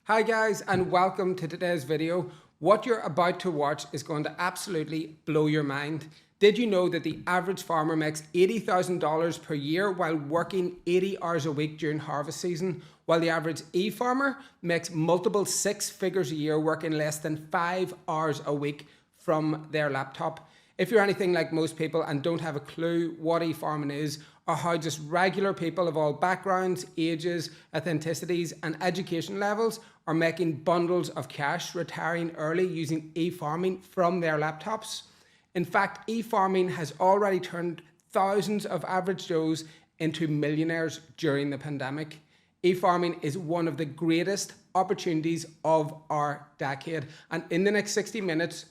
Hi guys, and welcome to today's video. What you're about to watch is going to absolutely blow your mind. Did you know that the average farmer makes $80,000 per year while working 80 hours a week during harvest season, while the average e-farmer makes multiple six figures a year working less than 5 hours a week from their laptop? If you're anything like most people and don't have a clue what e-farming is, or how just regular people of all backgrounds, ages, ethnicities, and education levels are making bundles of cash retiring early using e-farming from their laptops. In fact, e-farming has already turned thousands of average Joes into millionaires during the pandemic. E-farming is one of the greatest opportunities of our decade, and in the next 60 minutes,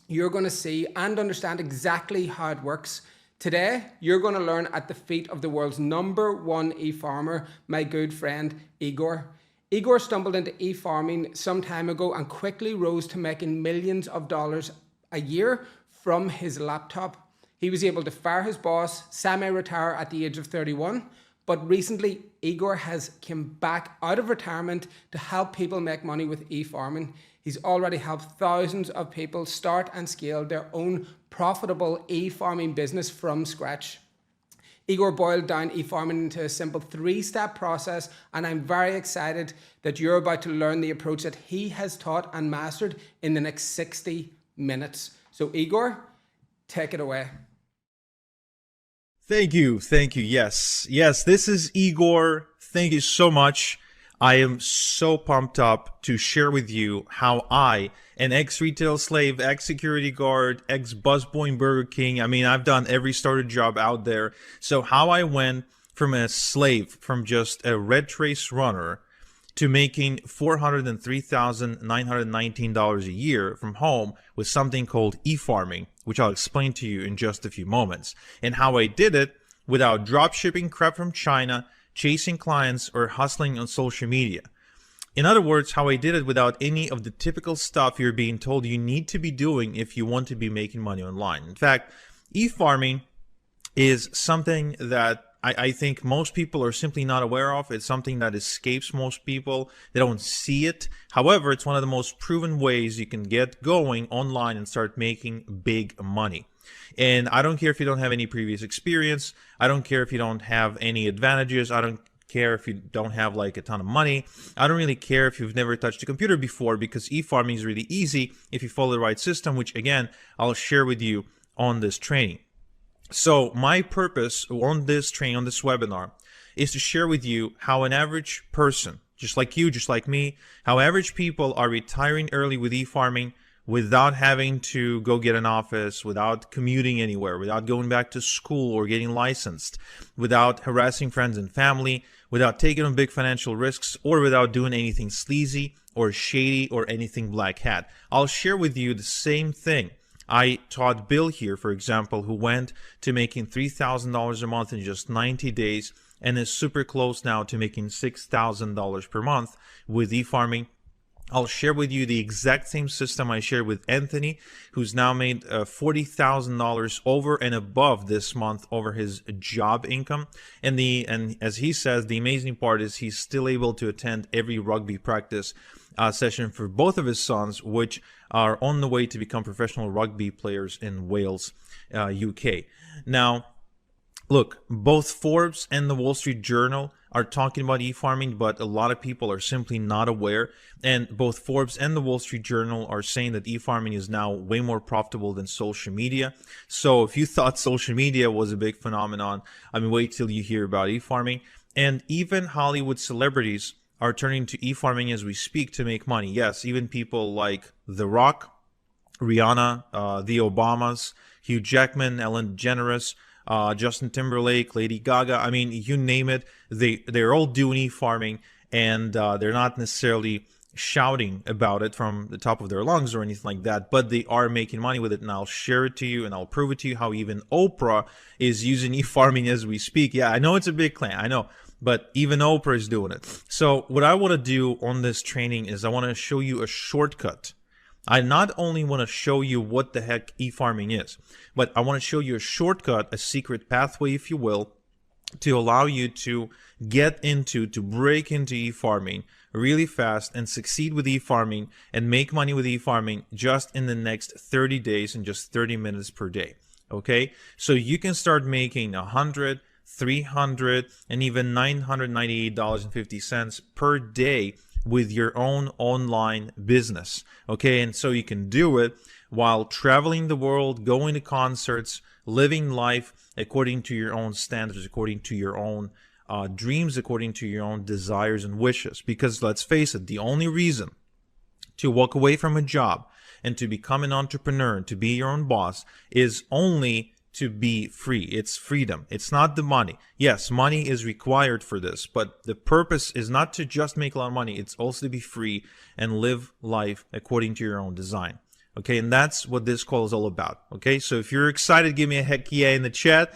you're going to see and understand exactly how it works. Today, you're going to learn at the feet of the world's #1 e-farmer, my good friend Igor. Igor stumbled into e-farming some time ago and quickly rose to making millions of dollars a year from his laptop. He was able to fire his boss, semi-retire at the age of 31, but recently Igor has come back out of retirement to help people make money with e-farming. He's already helped thousands of people start and scale their own profitable e-farming business from scratch. Igor boiled down e-farming into a simple 3-step process, and I'm very excited that you're about to learn the approach that he has taught and mastered in the next 60 minutes. So Igor, take it away. Thank you. Yes, this is Igor. Thank you so much. I am so pumped up to share with you how I, an ex-retail slave, ex-security guard, ex-busboy in Burger King, I've done every starter job out there. So how I went from a slave, from just a red trace runner, to making $403,919 a year from home with something called e-farming, which I'll explain to you in just a few moments, and how I did it without drop shipping crap from China, chasing clients, or hustling on social media. In other words, how I did it without any of the typical stuff you're being told you need to be doing if you want to be making money online. In fact, e-farming is something that I think most people are simply not aware of. It's something that escapes most people. They don't see it. However, it's one of the most proven ways you can get going online and start making big money. And I don't care if you don't have any previous experience. I don't care if you don't have any advantages. I don't care if you don't have like a ton of money. I don't really care if you've never touched a computer before, because e-farming is really easy if you follow the right system, which again, I'll share with you on this training. So my purpose on this training, on this webinar, is to share with you how an average person, just like you, just like me, how average people are retiring early with e-farming without having to go get an office, without commuting anywhere, without going back to school or getting licensed, without harassing friends and family, without taking on big financial risks, or without doing anything sleazy or shady or anything black hat. I'll share with you the same thing I taught Bill here, for example, who went to making $3,000 a month in just 90 days and is super close now to making $6,000 per month with e-farming. I'll share with you the exact same system I shared with Anthony, who's now made $40,000 over and above this month over his job income. And as he says, the amazing part is he's still able to attend every rugby practice session for both of his sons, which are on the way to become professional rugby players in Wales, UK. Now, look, both Forbes and the Wall Street Journal are talking about e-farming, but a lot of people are simply not aware. And both Forbes and the Wall Street Journal are saying that e-farming is now way more profitable than social media. So if you thought social media was a big phenomenon, wait till you hear about e-farming. And even Hollywood celebrities are turning to e-farming as we speak to make money. Yes, even people like The Rock, Rihanna, the Obamas, Hugh Jackman, Ellen DeGeneres, Justin Timberlake, Lady Gaga. You name it, they're all doing e-farming, and they're not necessarily shouting about it from the top of their lungs or anything like that, but they are making money with it. And I'll share it to you, and I'll prove it to you how even Oprah is using e-farming as we speak. Yeah, I know it's a big claim, I know, but even Oprah is doing it. So what I want to do on this training is I want to show you a shortcut. I not only want to show you what the heck e-farming is, but I want to show you a shortcut, a secret pathway, if you will, to allow you to get into, to break into e-farming really fast and succeed with e-farming and make money with e-farming just in the next 30 days in just 30 minutes per day. Okay, so you can start making 100, 300, and even $998.50 per day with your own online business. Okay, and so you can do it while traveling the world, going to concerts, living life according to your own standards, according to your own dreams, according to your own desires and wishes. Because let's face it, the only reason to walk away from a job and to become an entrepreneur, to be your own boss, is only to be free. It's freedom. It's not the money. Yes, money is required for this, but the purpose is not to just make a lot of money. It's also to be free and live life according to your own design. Okay, and that's what this call is all about. Okay, so if you're excited, give me a heck yeah in the chat.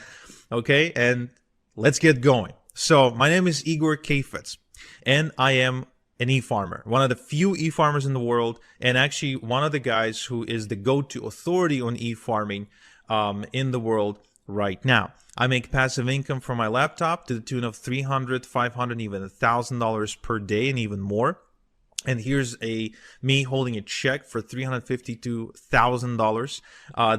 Okay, and let's get going. So my name is Igor Kafetz, and I am an e-farmer, one of the few e-farmers in the world, and actually one of the guys who is the go-to authority on e-farming in the world right now. I make passive income from my laptop to the tune of $300, $500, even $1,000 per day, and even more. And here's me holding a check for $352,000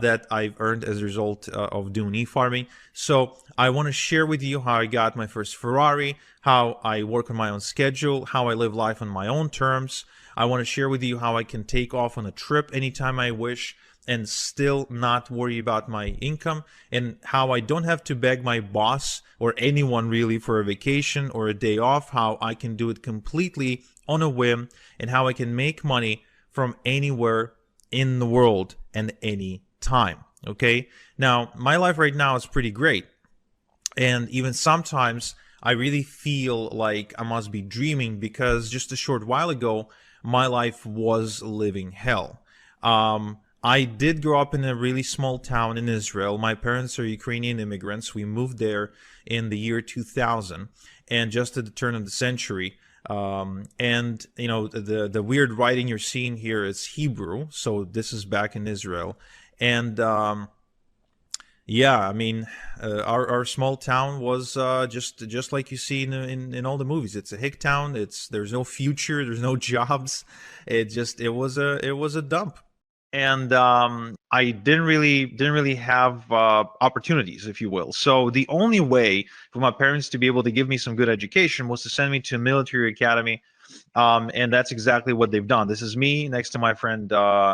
that I've earned as a result of doing e-farming. So I want to share with you how I got my first Ferrari, how I work on my own schedule, how I live life on my own terms. I want to share with you how I can take off on a trip anytime I wish and still not worry about my income, and how I don't have to beg my boss or anyone really for a vacation or a day off, how I can do it completely on a whim, and how I can make money from anywhere in the world and any time. Okay, now my life right now is pretty great, and even sometimes I really feel like I must be dreaming, because just a short while ago my life was living hell. I did grow up in a really small town in Israel. My parents are Ukrainian immigrants. We moved there in the year 2000, and just at the turn of the century. And you know, the weird writing you're seeing here is Hebrew, so this is back in Israel. And yeah, I mean, our small town was just like you see in all the movies. It's a hick town. There's no future. There's no jobs. It was a dump. And I didn't really have opportunities, if you will. So the only way for my parents to be able to give me some good education was to send me to a military academy, and that's exactly what they've done. This is me next to my friend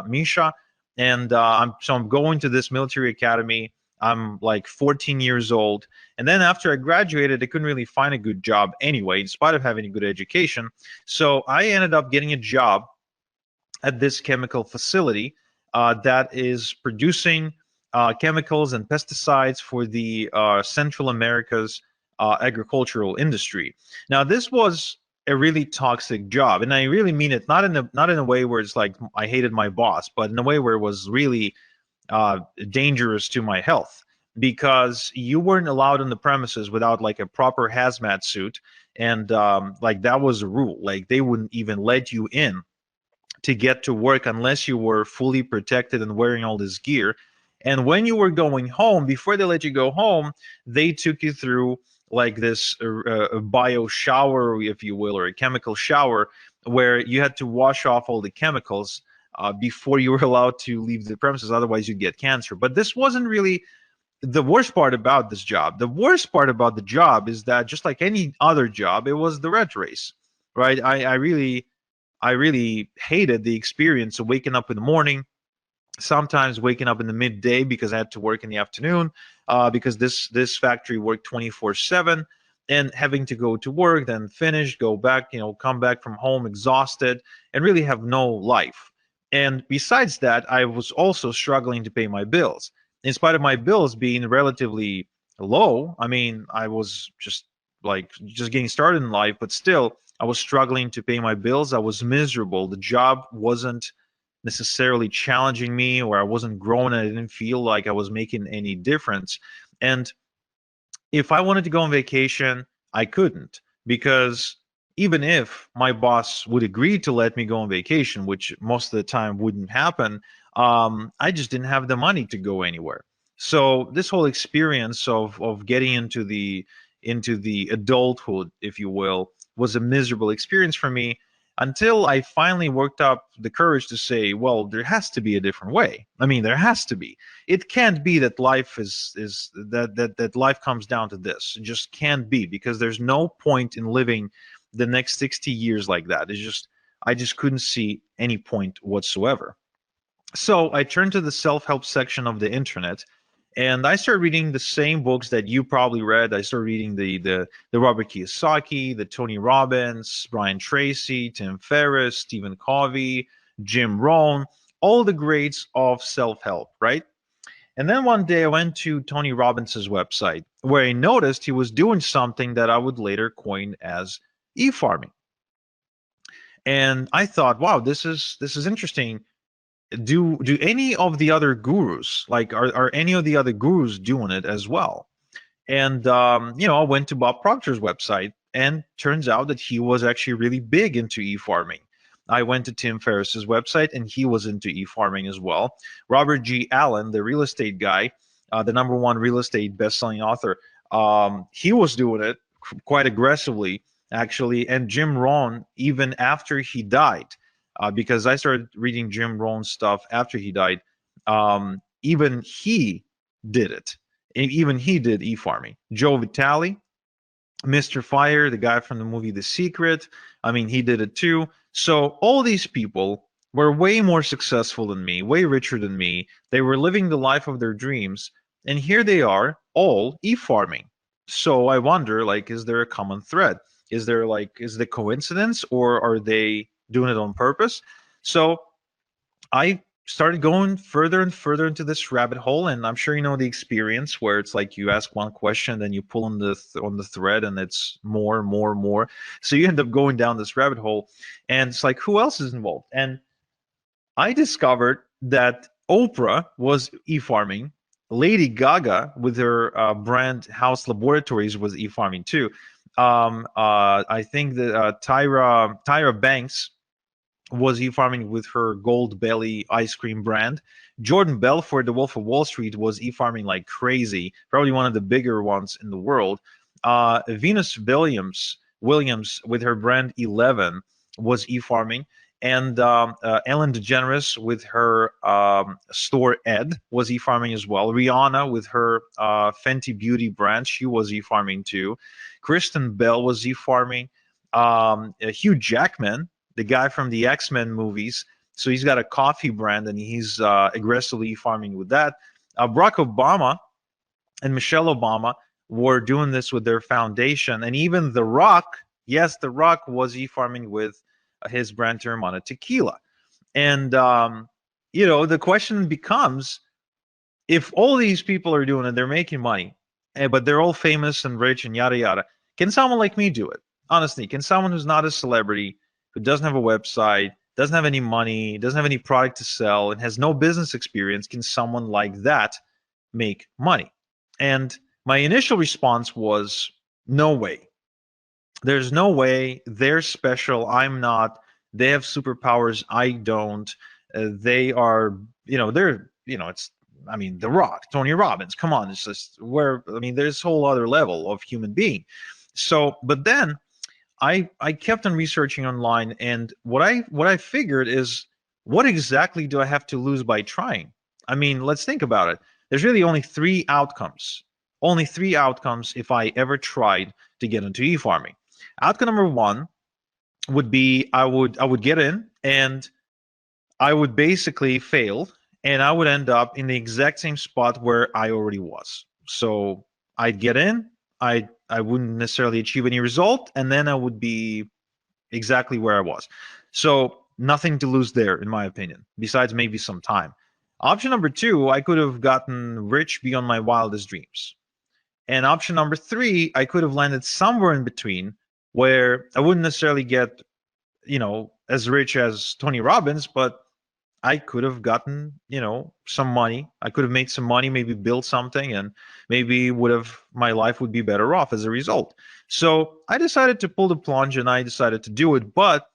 Misha, and I'm going to this military academy. I'm like 14 years old, and then after I graduated, I couldn't really find a good job anyway, in spite of having a good education. So I ended up getting a job at this chemical facility that is producing chemicals and pesticides for the Central America's agricultural industry. Now, this was a really toxic job, and I really mean it not in a way where it's like I hated my boss, but in a way where it was really dangerous to my health, because you weren't allowed on the premises without like a proper hazmat suit, and like that was a rule. Like they wouldn't even let you in to get to work unless you were fully protected and wearing all this gear. And when you were going home, before they let you go home, they took you through like this bio shower, if you will, or a chemical shower, where you had to wash off all the chemicals before you were allowed to leave the premises. Otherwise, you'd get cancer. But this wasn't really the worst part about this job. The worst part about the job is that, just like any other job, it was the rat race, right? I really hated the experience of waking up in the morning, sometimes waking up in the midday because I had to work in the afternoon, because this factory worked 24/7, and having to go to work, then finish, go back, come back from home exhausted, and really have no life. And besides that, I was also struggling to pay my bills. In spite of my bills being relatively low, I mean, I was just getting started in life, but still, I was struggling to pay my bills. I was miserable. The job wasn't necessarily challenging me, or I wasn't growing. I didn't feel like I was making any difference. And if I wanted to go on vacation, I couldn't, because even if my boss would agree to let me go on vacation, which most of the time wouldn't happen, I just didn't have the money to go anywhere. So this whole experience of getting into the adulthood, if you will, was a miserable experience for me. until I finally worked up the courage to say, well, there has to be a different way. I mean, there has to be. It can't be that life is that life comes down to this. It just can't be, because there's no point in living the next 60 years like that. It's just, I just couldn't see any point whatsoever. So I turned to the self-help section of the internet, and I started reading the same books that you probably read. I started reading the Robert Kiyosaki, the Tony Robbins, Brian Tracy, Tim Ferriss, Stephen Covey, Jim Rohn, all the greats of self-help, right? And then one day I went to Tony Robbins's website, where I noticed he was doing something that I would later coin as e-farming. And I thought, wow, this is interesting. Do any of the other gurus, like, are any of the other gurus doing it as well? And I went to Bob Proctor's website, and turns out that he was actually really big into e-farming. I went to Tim Ferriss's website, and he was into e-farming as well. Robert G. Allen, the real estate guy, the number one real estate best-selling author, he was doing it quite aggressively, actually. And Jim Rohn, even after he died, because I started reading Jim Rohn's stuff after he died, even he did it. Even he did e-farming. Joe Vitale, Mr. Fire, the guy from the movie The Secret, I mean, he did it too. So all these people were way more successful than me, way richer than me. They were living the life of their dreams, and here they are, all e-farming. So I wonder, like, is there a common thread? Is the coincidence, or are they doing it on purpose? So I started going further and further into this rabbit hole, and I'm sure you know the experience where it's like you ask one question, then you pull on the thread, and it's more, more, more. So you end up going down this rabbit hole, and it's like, who else is involved? And I discovered that Oprah was e-farming. Lady Gaga, with her brand House Laboratories, was e-farming too. I think that Tyra Banks was e-farming with her Gold Belly ice cream brand. Jordan Belfort, the Wolf of Wall Street, was e-farming like crazy, probably one of the bigger ones in the world. Venus Williams, with her brand 11, was e-farming. And Ellen DeGeneres, with her store Ed, was e-farming as well. Rihanna, with her Fenty Beauty brand, she was e-farming too. Kristen Bell was e-farming. Hugh Jackman, the guy from the X-Men movies, so he's got a coffee brand, and he's aggressively farming with that. Barack Obama and Michelle Obama were doing this with their foundation, and even The Rock, yes, The Rock was e-farming with his brand Teremana Tequila. And the question becomes, if all these people are doing it, they're making money, but they're all famous and rich and yada yada, can someone like me do it? Honestly, can someone who's not a celebrity, who doesn't have a website, doesn't have any money, doesn't have any product to sell, and has no business experience, can someone like that make money? And my initial response was, no way. There's no way. They're special. I'm not. They have superpowers. I don't. They are, it's, I mean, The Rock, Tony Robbins. Come on, it's just there's a whole other level of human being. So, but then I kept on researching online, and what I figured is, what exactly do I have to lose by trying? I mean, let's think about it. There's really only three outcomes. Only three outcomes if I ever tried to get into e-farming. Outcome number one would be I would get in, and I would basically fail, and I would end up in the exact same spot where I already was. So I'd get in, I wouldn't necessarily achieve any result, and then I would be exactly where I was. So nothing to lose there, in my opinion, besides maybe some time. Option number two, I could have gotten rich beyond my wildest dreams. And option number three, I could have landed somewhere in between, where I wouldn't necessarily get, as rich as Tony Robbins, but I could have gotten, some money. I could have made some money, maybe built something, and maybe my life would be better off as a result. So I decided to pull the plunge, and I decided to do it. But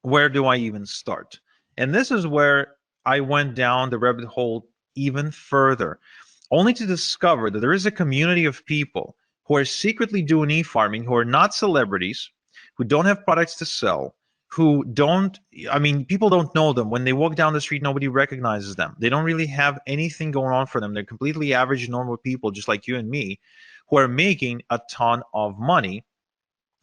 where do I even start? And this is where I went down the rabbit hole even further, only to discover that there is a community of people who are secretly doing e-farming, who are not celebrities, who don't have products to sell, who don't, I mean, people don't know them. When they walk down the street, nobody recognizes them. They don't really have anything going on for them. They're completely average, normal people, just like you and me, who are making a ton of money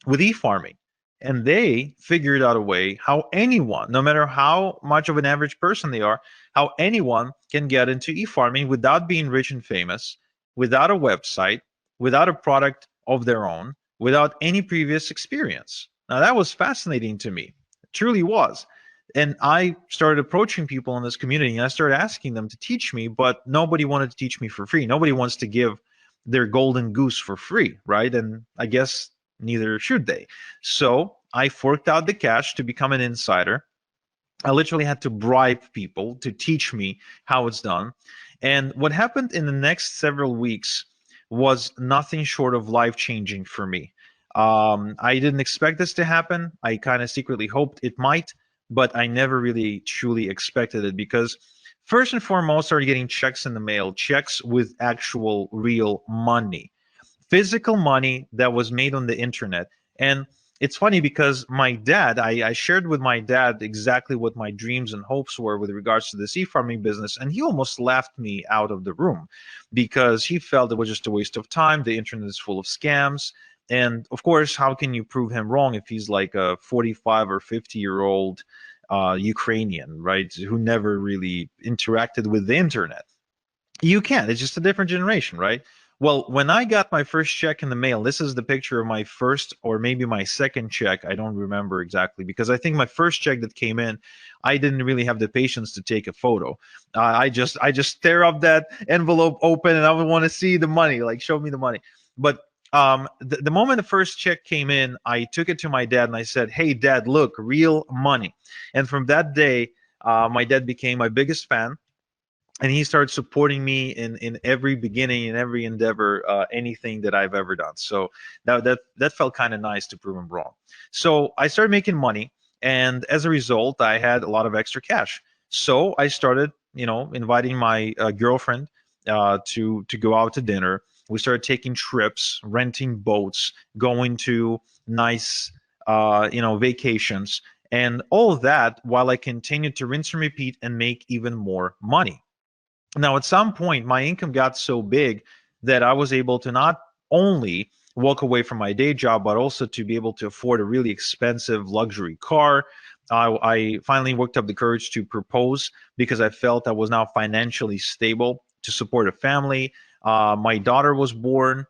with e-farming. And they figured out a way how anyone, no matter how much of an average person they are, how anyone can get into e-farming without being rich and famous, without a website, without a product of their own, without any previous experience. Now that was fascinating to me. It truly was. And I started approaching people in this community and I started asking them to teach me, but nobody wanted to teach me for free. Nobody wants to give their golden goose for free, right? And I guess neither should they. So I forked out the cash to become an insider. I literally had to bribe people to teach me how it's done. And what happened in the next several weeks was nothing short of life changing for me. I didn't expect this to happen. I kind of secretly hoped it might, but I never really truly expected it because first and foremost, I started getting checks in the mail, checks with actual real money, physical money that was made on the internet. And it's funny because my dad, I shared with my dad exactly what my dreams and hopes were with regards to the sea farming business, and he almost laughed me out of the room because he felt it was just a waste of time. The internet is full of scams. And of course, how can you prove him wrong if he's like a 45 or 50-year-old Ukrainian, right, who never really interacted with the internet? You can't. It's just a different generation, right? Well, when I got my first check in the mail, this is the picture of my first or maybe my second check. I don't remember exactly because I think my first check that came in, I didn't really have the patience to take a photo. I just tear up that envelope open and I would want to see the money, like show me the money. But the moment the first check came in, I took it to my dad and I said, "Hey, Dad, look, real money." And from that day, my dad became my biggest fan and he started supporting me in every beginning, in every endeavor, anything that I've ever done. So that felt kind of nice to prove him wrong. So I started making money, and as a result, I had a lot of extra cash. So I started, inviting my girlfriend to go out to dinner. We started taking trips, renting boats, going to nice, vacations, and all of that while I continued to rinse and repeat and make even more money. Now, at some point, my income got so big that I was able to not only walk away from my day job, but also to be able to afford a really expensive luxury car. I finally worked up the courage to propose because I felt I was now financially stable to support a family. My daughter was born.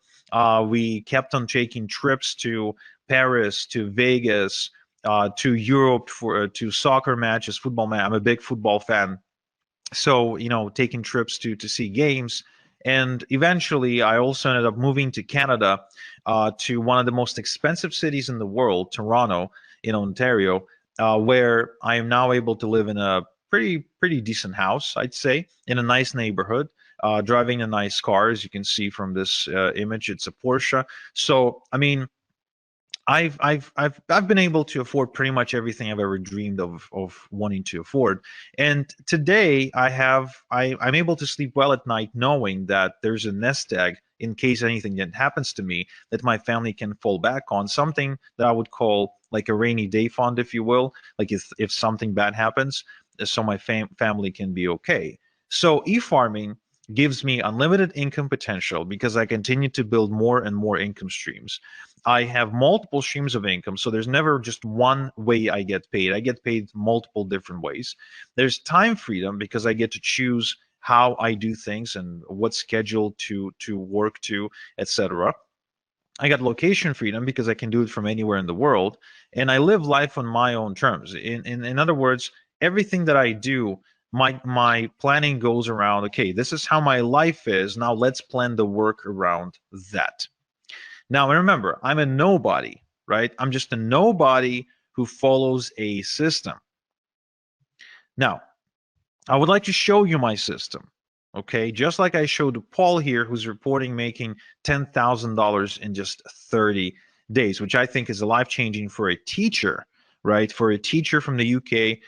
We kept on taking trips to Paris, to Vegas, to Europe for to soccer matches, football match. I'm a big football fan, so taking trips to see games. And eventually I also ended up moving to Canada, to one of the most expensive cities in the world, Toronto, in Ontario, where I am now able to live in a pretty decent house, I'd say, in a nice neighborhood, driving a nice car. As you can see from this image, it's a Porsche. So I mean, I've been able to afford pretty much everything I've ever dreamed of wanting to afford. And today I'm able to sleep well at night knowing that there's a nest egg in case anything that happens to me that my family can fall back on, something that I would call like a rainy day fund, if you will, like if something bad happens, so my family can be okay. So e-farming gives me unlimited income potential because I continue to build more and more income streams. I have multiple streams of income, so there's never just one way I get paid. I get paid multiple different ways. There's time freedom because I get to choose how I do things and what schedule to work to, etc. I got location freedom because I can do it from anywhere in the world, and I live life on my own terms. In other words, everything that I do, my planning goes around, okay, this is how my life is. Now let's plan the work around that. Now remember, I'm a nobody, right? I'm just a nobody who follows a system. Now, I would like to show you my system, okay? Just like I showed Paul here, who's reporting making $10,000 in just 30 days, which I think is life-changing for a teacher, right? For a teacher from the UK,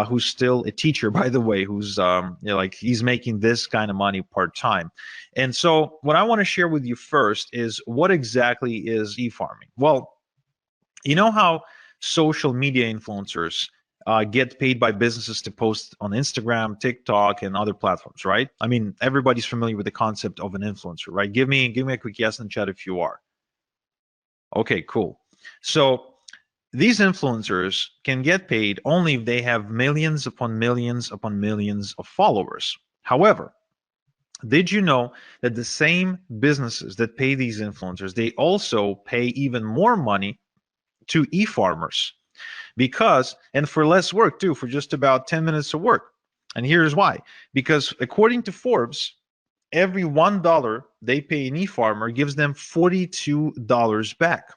who's still a teacher, by the way, who's like he's making this kind of money part-time. And so what I want to share with you first is what exactly is e-farming? Well, you know how social media influencers get paid by businesses to post on Instagram, TikTok, and other platforms, right? I mean, everybody's familiar with the concept of an influencer, right? Give me a quick yes in the chat if you are. Okay, cool. So these influencers can get paid only if they have millions upon millions upon millions of followers. However, did you know that the same businesses that pay these influencers, they also pay even more money to e-farmers? Because, and for less work too, for just about 10 minutes of work. And here's why. Because according to Forbes, every $1 they pay an e-farmer gives them $42 back.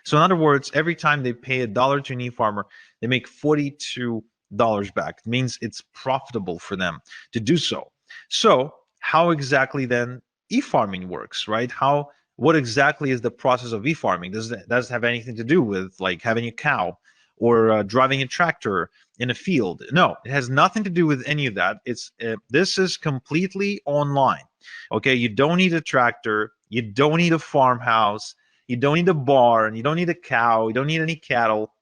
So in other words, every time they pay $1 to an e-farmer, they make $42 back. It means it's profitable for them to do so. So how exactly then e-farming works, right? What exactly is the process of e-farming? Does it have anything to do with like having a cow or driving a tractor in a field? No, it has nothing to do with any of that. This is completely online. Okay, you don't need a tractor, you don't need a farmhouse, you don't need a barn, you don't need a cow, you don't need any cattle,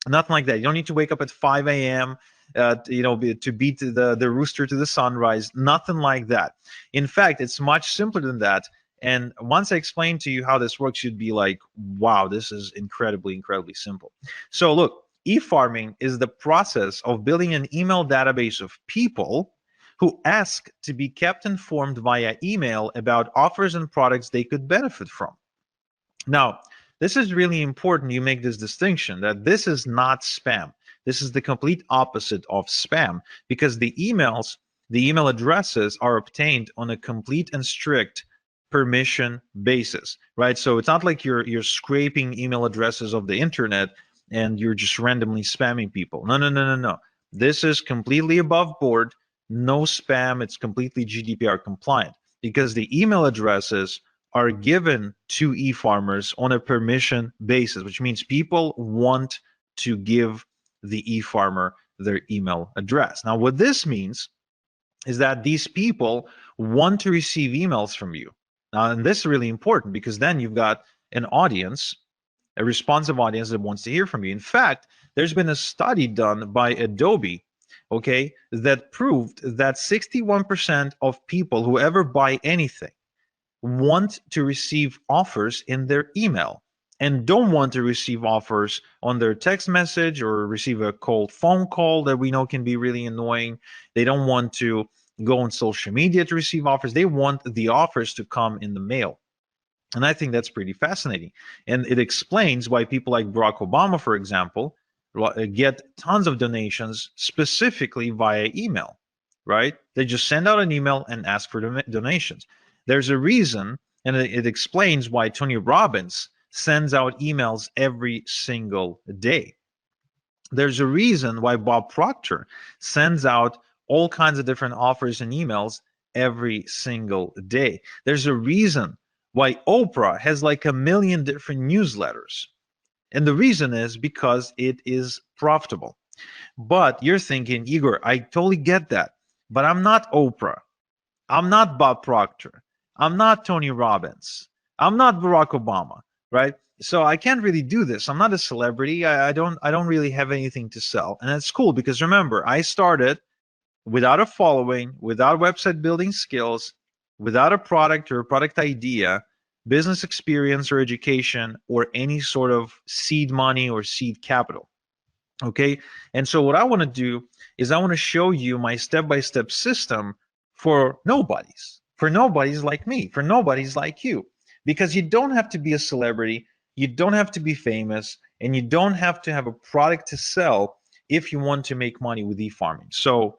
nothing like that. You don't need to wake up at 5 a.m. To beat the rooster to the sunrise, nothing like that. In fact, it's much simpler than that. And once I explain to you how this works, you'd be like, wow, this is incredibly, incredibly simple. So look, e-farming is the process of building an email database of people who ask to be kept informed via email about offers and products they could benefit from. Now, this is really important you make this distinction that this is not spam. This is the complete opposite of spam because the email addresses are obtained on a complete and strict permission basis, right? So it's not like you're scraping email addresses of the internet and you're just randomly spamming people. No, no, no, no, no. This is completely above board, no spam. It's completely GDPR compliant because the email addresses are given to e-farmers on a permission basis, which means people want to give the e-farmer their email address. Now, what this means is that these people want to receive emails from you. Now, and this is really important because then you've got an audience, a responsive audience that wants to hear from you. In fact, there's been a study done by Adobe, okay, that proved that 61% of people who ever buy anything want to receive offers in their email and don't want to receive offers on their text message or receive a cold phone call that we know can be really annoying. They don't want to go on social media to receive offers. They want the offers to come in the mail. And I think that's pretty fascinating. And it explains why people like Barack Obama, for example, get tons of donations specifically via email, right? They just send out an email and ask for donations. There's a reason, and it explains why Tony Robbins sends out emails every single day. There's a reason why Bob Proctor sends out all kinds of different offers and emails every single day. There's a reason why Oprah has like 1 million different newsletters. And the reason is because it is profitable. But you're thinking, Igor, I totally get that. But I'm not Oprah. I'm not Bob Proctor. I'm not Tony Robbins. I'm not Barack Obama, right? So I can't really do this. I'm not a celebrity. I don't really have anything to sell. And that's cool because remember, I started without a following, without website building skills, without a product or a product idea, business experience or education, or any sort of seed money or seed capital. Okay. And so what I want to do is I want to show you my step-by-step system for nobodies like me, for nobodies like you, because you don't have to be a celebrity, you don't have to be famous, and you don't have to have a product to sell if you want to make money with e-farming. So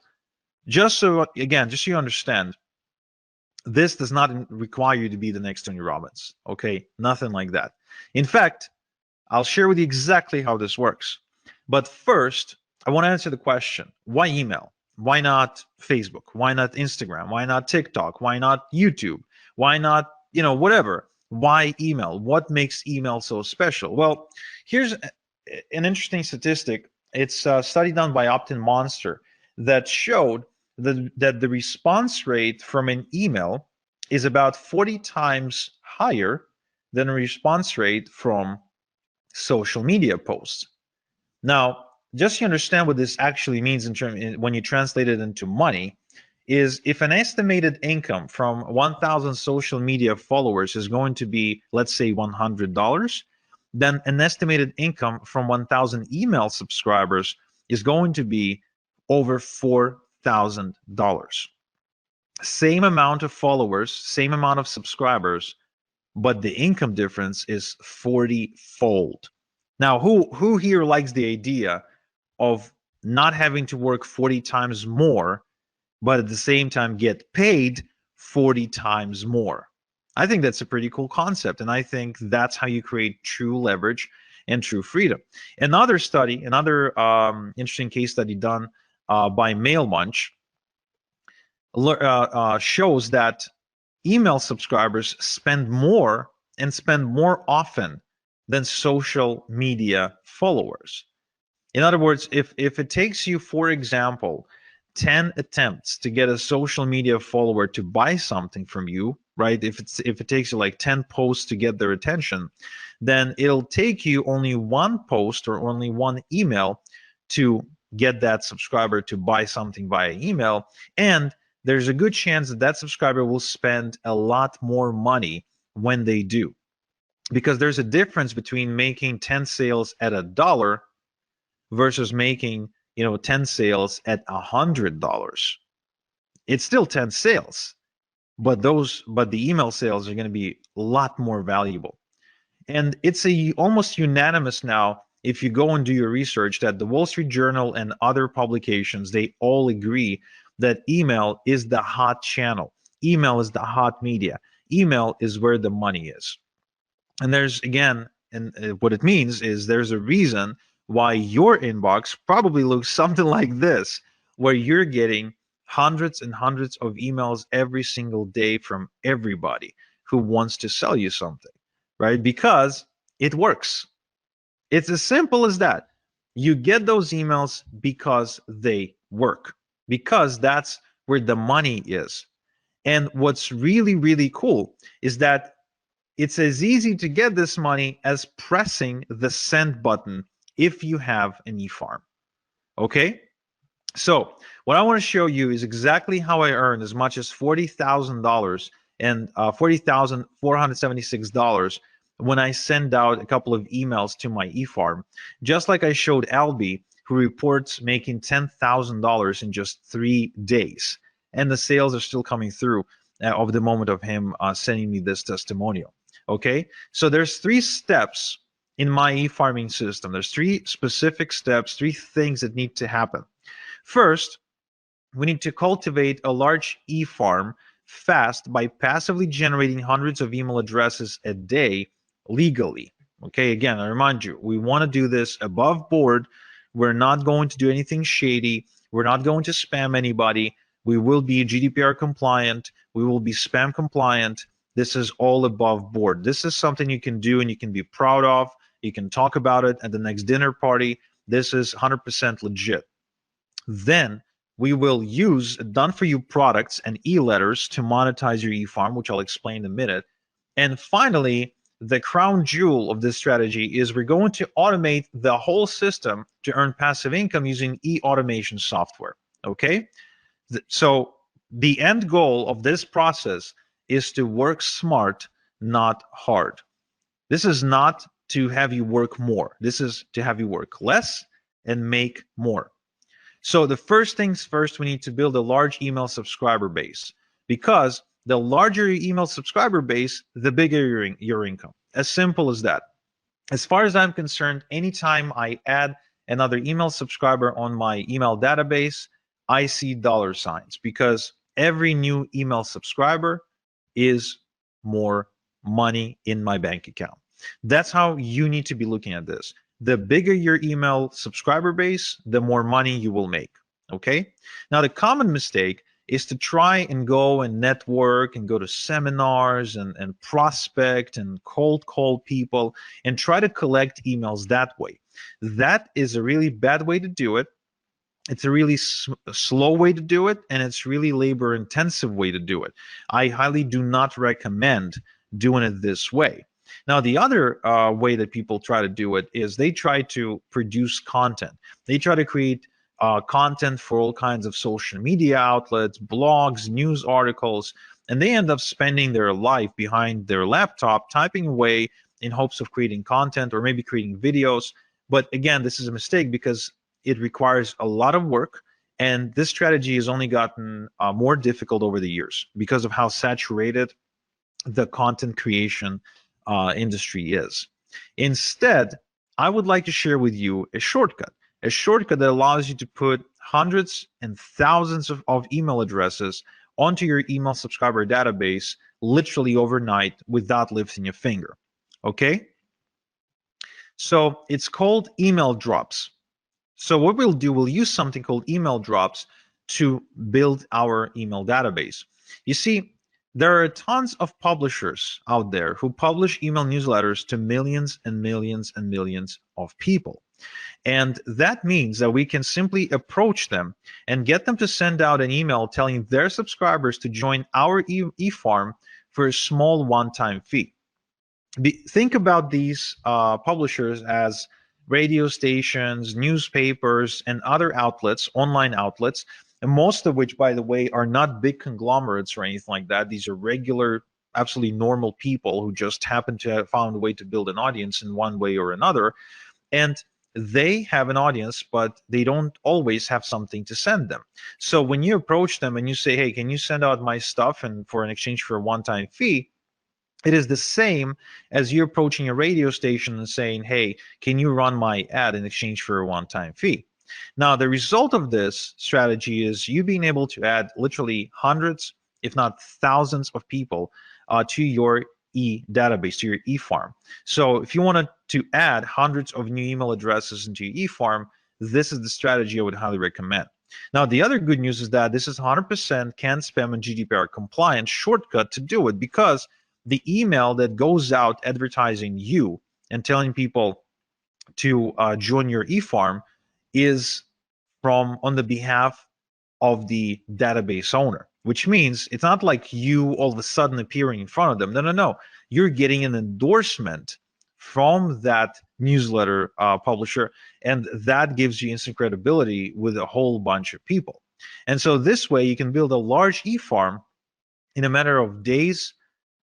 just so you understand, this does not require you to be the next Tony Robbins. Okay, nothing like that. In fact, I'll share with you exactly how this works. But first, I want to answer the question, why email? Why not Facebook? Why not Instagram? Why not TikTok? Why not YouTube? Why not, whatever? Why email? What makes email so special? Well, here's an interesting statistic. It's a study done by Opt-in Monster that showed that the response rate from an email is about 40 times higher than a response rate from social media posts. Now, just to understand what this actually means when you translate it into money, is if an estimated income from 1,000 social media followers is going to be, let's say, $100, then an estimated income from 1,000 email subscribers is going to be over $4,000. Same amount of followers, same amount of subscribers, but the income difference is 40-fold. Now, who here likes the idea of not having to work 40 times more, but at the same time get paid 40 times more? I think that's a pretty cool concept, and I think that's how you create true leverage and true freedom. Another study, another interesting case study done by MailMunch shows that email subscribers spend more and spend more often than social media followers. In other words, if it takes you, for example, 10 attempts to get a social media follower to buy something from you, right? If it takes you like 10 posts to get their attention, then it'll take you only one post or only one email to get that subscriber to buy something via email. And there's a good chance that that subscriber will spend a lot more money when they do. Because there's a difference between making 10 sales at $1 versus making 10 sales at $100. It's still 10 sales, but the email sales are going to be a lot more valuable. And it's almost unanimous now, if you go and do your research, that the Wall Street Journal and other publications, they all agree that email is the hot channel. Email is the hot media. Email is where the money is. And there's, again, and what it means is there's a reason why your inbox probably looks something like this, where you're getting hundreds and hundreds of emails every single day from everybody who wants to sell you something, right? Because it works. It's as simple as that. You get those emails because they work, because that's where the money is. And what's really, really cool is that it's as easy to get this money as pressing the send button if you have an e-farm. Okay? So what I want to show you is exactly how I earned as much as $40,000 and $40,476 when I send out a couple of emails to my e-farm. Just like I showed Albie, who reports making $10,000 in just 3 days. And the sales are still coming through of the moment of him sending me this testimonial. Okay, so there's 3 steps in my e-farming system. There's 3 specific steps, 3 things that need to happen. First, we need to cultivate a large e-farm fast by passively generating hundreds of email addresses a day legally. Okay, again, I remind you, we want to do this above board. We're not going to do anything shady. We're not going to spam anybody. We will be GDPR compliant. We will be spam compliant. This is all above board. This is something you can do and you can be proud of. You can talk about it at the next dinner party. This is 100% legit. Then we will use done-for-you products and e-letters to monetize your e-farm, which I'll explain in a minute. And finally, the crown jewel of this strategy is we're going to automate the whole system to earn passive income using e-automation software. Okay? So the end goal of this process is to work smart, not hard. This is not to have you work more. This is to have you work less and make more. So the first things first, we need to build a large email subscriber base, because the larger your email subscriber base, the bigger your income. As simple as that. As far as I'm concerned, anytime I add another email subscriber on my email database, I see dollar signs, because every new email subscriber is more money in my bank account. That's how you need to be looking at this. The bigger your email subscriber base, the more money you will make. Okay? Now, the common mistake is to try and go and network and go to seminars and prospect and cold call people and try to collect emails that way. That is a really bad way to do it. It's a really slow way to do it, and it's really labor-intensive way to do it. I highly do not recommend doing it this way. Now, the other way that people try to do it is they try to produce content. They try to create content for all kinds of social media outlets, blogs, news articles, and they end up spending their life behind their laptop typing away in hopes of creating content or maybe creating videos. But again, this is a mistake because it requires a lot of work, and this strategy has only gotten more difficult over the years because of how saturated the content creation industry is. Instead, I would like to share with you a shortcut that allows you to put hundreds and thousands of email addresses onto your email subscriber database literally overnight without lifting a finger. Okay? So it's called email drops. So what we'll do, we'll use something called email drops to build our email database. You see, there are tons of publishers out there who publish email newsletters to millions and millions and millions of people. And that means that we can simply approach them and get them to send out an email telling their subscribers to join our e-farm for a small one-time fee. Think about these publishers as radio stations, newspapers, and other outlets, online outlets, and most of which, by the way, are not big conglomerates or anything like that. These are regular, absolutely normal people who just happen to have found a way to build an audience in one way or another. And they have an audience, but they don't always have something to send them. So when you approach them and you say, hey, can you send out my stuff and for an exchange for a one-time fee, it is the same as you approaching a radio station and saying, hey, can you run my ad in exchange for a one-time fee? Now, the result of this strategy is you being able to add literally hundreds, if not thousands of people to your database, to your e-farm. So if you wanted to add hundreds of new email addresses into your e-farm, this is the strategy I would highly recommend. Now, the other good news is that this is 100% CAN spam and GDPR compliant shortcut to do it, because the email that goes out advertising you and telling people to join your e-farm is from on the behalf of the database owner, which means it's not like you all of a sudden appearing in front of them. No, no, no. You're getting an endorsement from that newsletter publisher, and that gives you instant credibility with a whole bunch of people. And so this way you can build a large e-farm in a matter of days,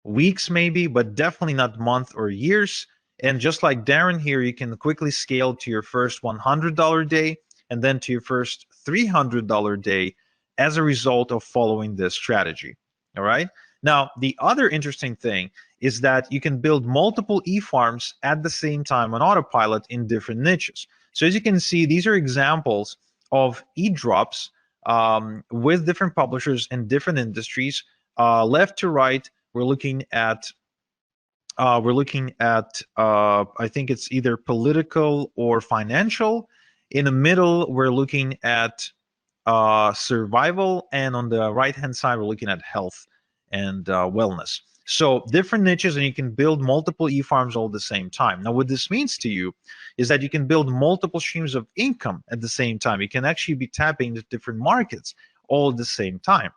weeks maybe, but definitely not months or years. And just like Darren here, you can quickly scale to your first $100 day and then to your first $300 day as a result of following this strategy. All right. Now, the other interesting thing is that you can build multiple e-farms at the same time on autopilot in different niches. So as you can see, these are examples of e-drops with different publishers and different industries. Left to right, we're looking at I think it's either political or financial. In the middle, we're looking at survival, and on the right hand side, we're looking at health and wellness. So different niches, and you can build multiple e-farms all at the same time. Now, what this means to you is that you can build multiple streams of income at the same time. You can actually be tapping into different markets all at the same time.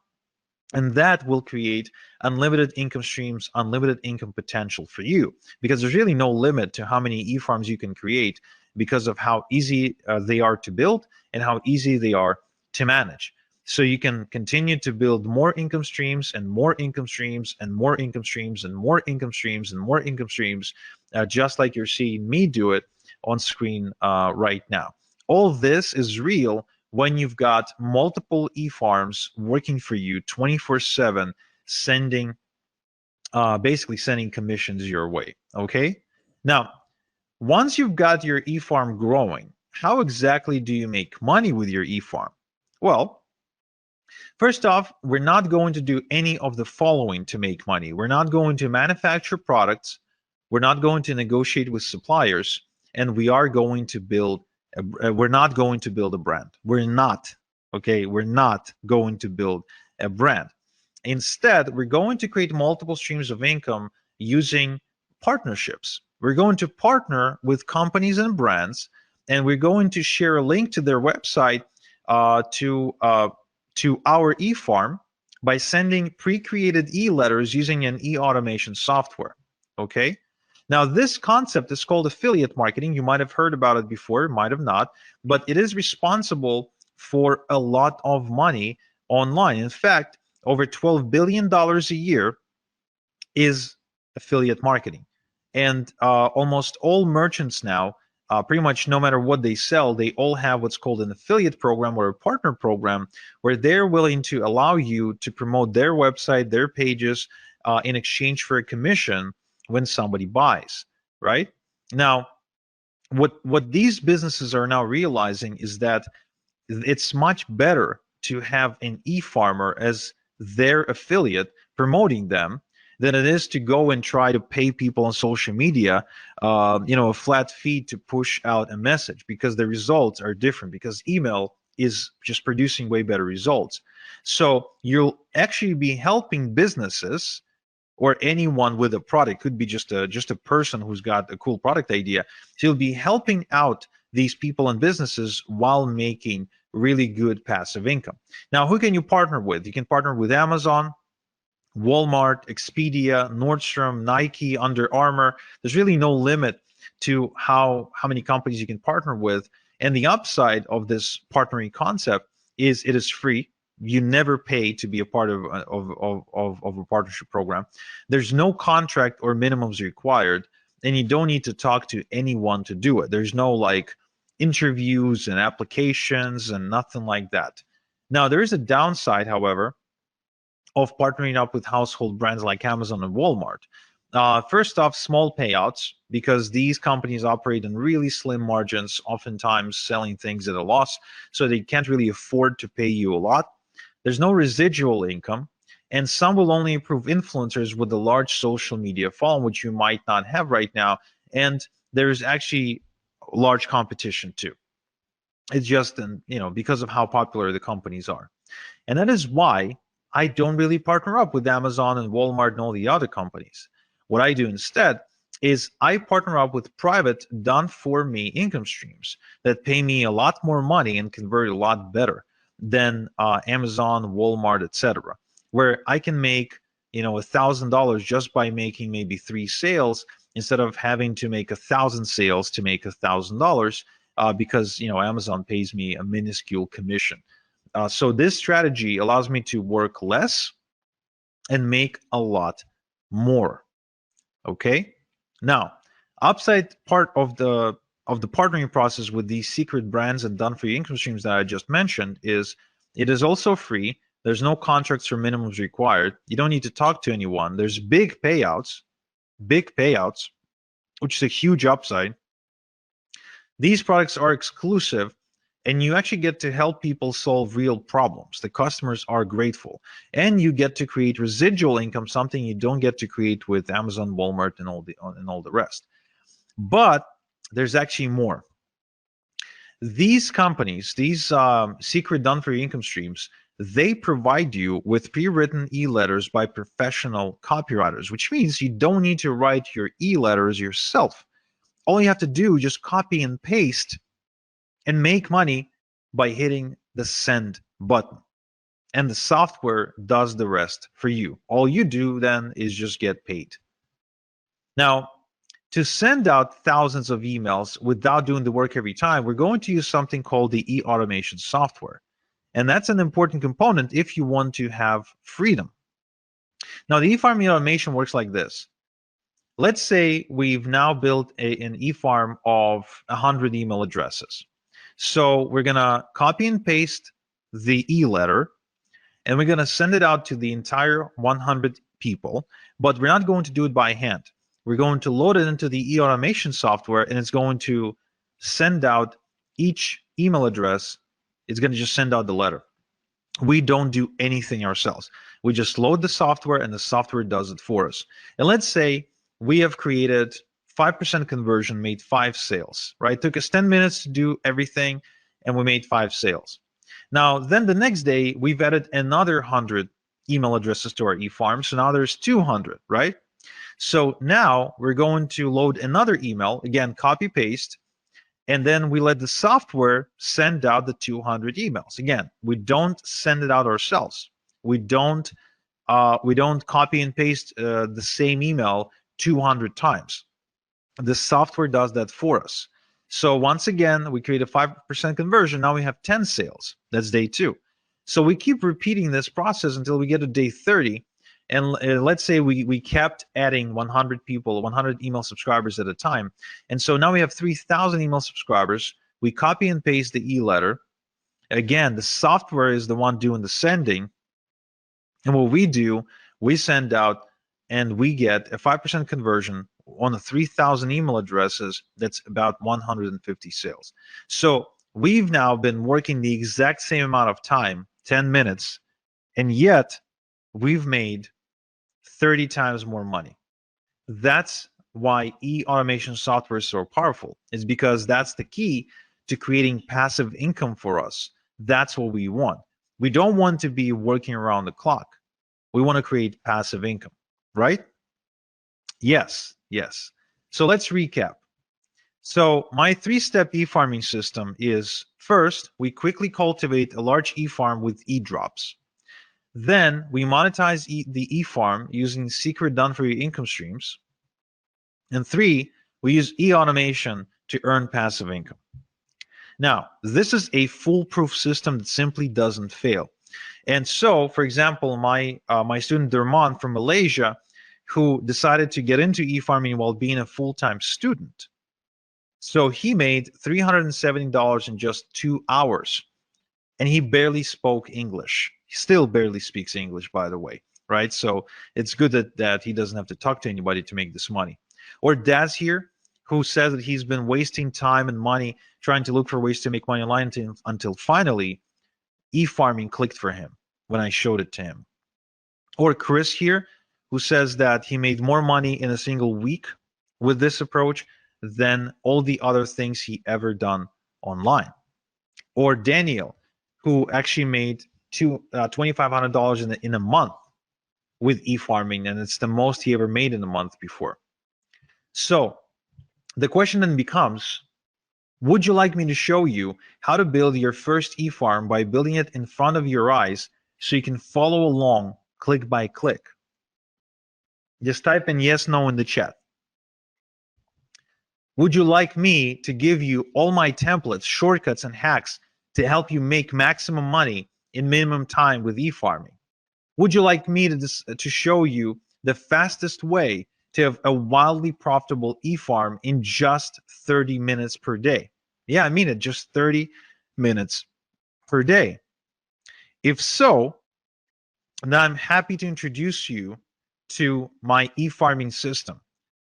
And that will create unlimited income streams, unlimited income potential for you, because there's really no limit to how many e-farms you can create because of how easy they are to build and how easy they are to manage. So you can continue to build more income streams and more income streams and more income streams and more income streams and more income streams, just like you're seeing me do it on screen right now. All this is real when you've got multiple e-farms working for you 24/7, basically sending commissions your way. Okay. Now, once you've got your e-farm growing, how exactly do you make money with your e-farm? Well, first off, we're not going to do any of the following to make money. We're not going to manufacture products. We're not going to negotiate with suppliers, and we are going to build. We're not going to build a brand. We're not. Okay, we're not going to build a brand. Instead, we're going to create multiple streams of income using partnerships. We're going to partner with companies and brands, and we're going to share a link to their website to our e-farm by sending pre-created e-letters using an e-automation software. Okay, Now, this concept is called affiliate marketing. You might have heard about it before, might have not, but it is responsible for a lot of money online. In fact, over $12 billion a year is affiliate marketing. And almost all merchants now, pretty much no matter what they sell, they all have what's called an affiliate program or a partner program where they're willing to allow you to promote their website, their pages, in exchange for a commission when somebody buys, right? Now, what these businesses are now realizing is that it's much better to have an e-farmer as their affiliate promoting them than it is to go and try to pay people on social media, a flat fee to push out a message, because the results are different, because email is just producing way better results. So you'll actually be helping businesses or anyone with a product. Could be just a person who's got a cool product idea. So you'll be helping out these people and businesses while making really good passive income. Now, who can you partner with? You can partner with Amazon, Walmart, Expedia, Nordstrom, Nike, Under Armour. There's really no limit to how many companies you can partner with. And the upside of this partnering concept is it is free. You never pay to be a part of a partnership program. There's no contract or minimums required, and you don't need to talk to anyone to do it. There's no like interviews and applications and nothing like that. Now, there is a downside, however, of partnering up with household brands like Amazon and Walmart. First off, small payouts, because these companies operate in really slim margins, oftentimes selling things at a loss, so they can't really afford to pay you a lot. There's no residual income, and some will only approve influencers with a large social media following, which you might not have right now. And there's actually large competition too. It's just, because of how popular the companies are. And that is why I don't really partner up with Amazon and Walmart and all the other companies. What I do instead is I partner up with private, done-for-me income streams that pay me a lot more money and convert a lot better than Amazon, Walmart, etc., where I can make $1,000 just by making maybe 3 sales instead of having to make 1,000 sales to make $1,000, because Amazon pays me a minuscule commission. So this strategy allows me to work less and make a lot more. Okay. Now, upside part of the partnering process with these secret brands and done-for-you income streams that I just mentioned is it is also free. There's no contracts or minimums required. You don't need to talk to anyone. There's big payouts, which is a huge upside. These products are exclusive, and you actually get to help people solve real problems. The customers are grateful, and you get to create residual income, something you don't get to create with Amazon, Walmart, and all the rest. But there's actually more. These companies, these secret done-for-you income streams, they provide you with pre-written e-letters by professional copywriters, which means you don't need to write your e-letters yourself. All you have to do is just copy and paste and make money by hitting the send button. And the software does the rest for you. All you do then is just get paid. Now, to send out thousands of emails without doing the work every time, we're going to use something called the e-automation software. And that's an important component if you want to have freedom. Now, the e-farm automation works like this. Let's say we've now built an e-farm of 100 email addresses. So we're going to copy and paste the e-letter, and we're going to send it out to the entire 100 people, but we're not going to do it by hand. We're going to load it into the e-automation software, and it's going to send out each email address. It's going to just send out the letter. We don't do anything ourselves. We just load the software, and the software does it for us. And let's say we have created 5% conversion, made 5 sales, right? It took us 10 minutes to do everything, and we made 5 sales. Now, then the next day, we've added another 100 email addresses to our e-farm, so now there's 200, right? So now we're going to load another email, again, copy paste, and then we let the software send out the 200 emails. Again, we don't send it out ourselves. We don't copy and paste the same email 200 times. The software does that for us. So once again, we create a 5% conversion. Now we have 10 sales. That's day 2. So we keep repeating this process until we get to day 30. And let's say we kept adding 100 people, 100 email subscribers at a time. And so now we have 3,000 email subscribers. We copy and paste the e-letter. Again, the software is the one doing the sending. And what we do, we send out and we get a 5% conversion on the 3,000 email addresses. That's about 150 sales. So we've now been working the exact same amount of time, 10 minutes, and yet we've made 30 times more money. That's why e-automation software is so powerful. It's because that's the key to creating passive income for us. That's what we want. We don't want to be working around the clock. We want to create passive income, right? Yes. So let's recap. So my 3-step e-farming system is: first, we quickly cultivate a large e-farm with e-drops. Then we monetize the e-farm using secret done-for-you income streams. And 3, we use e-automation to earn passive income. Now, this is a foolproof system that simply doesn't fail. And so, for example, my student Derman from Malaysia, who decided to get into e-farming while being a full-time student. So he made $370 in just 2 hours, and he barely spoke English. He still barely speaks English, by the way, right? So it's good that he doesn't have to talk to anybody to make this money. Or Daz here, who says that he's been wasting time and money trying to look for ways to make money online until finally e-farming clicked for him when I showed it to him. Or Chris here, who says that he made more money in a single week with this approach than all the other things he ever done online. Or Daniel, who actually made $2,500 in a month with e-farming, and it's the most he ever made in a month before. So the question then becomes, would you like me to show you how to build your first e-farm by building it in front of your eyes so you can follow along click by click? Just type in yes, no in the chat. Would you like me to give you all my templates, shortcuts, and hacks to help you make maximum money in minimum time with e-farming? Would you like me to show you the fastest way to have a wildly profitable e-farm in just 30 minutes per day? Yeah, I mean it, just 30 minutes per day. If so, then I'm happy to introduce you to my e-farming system,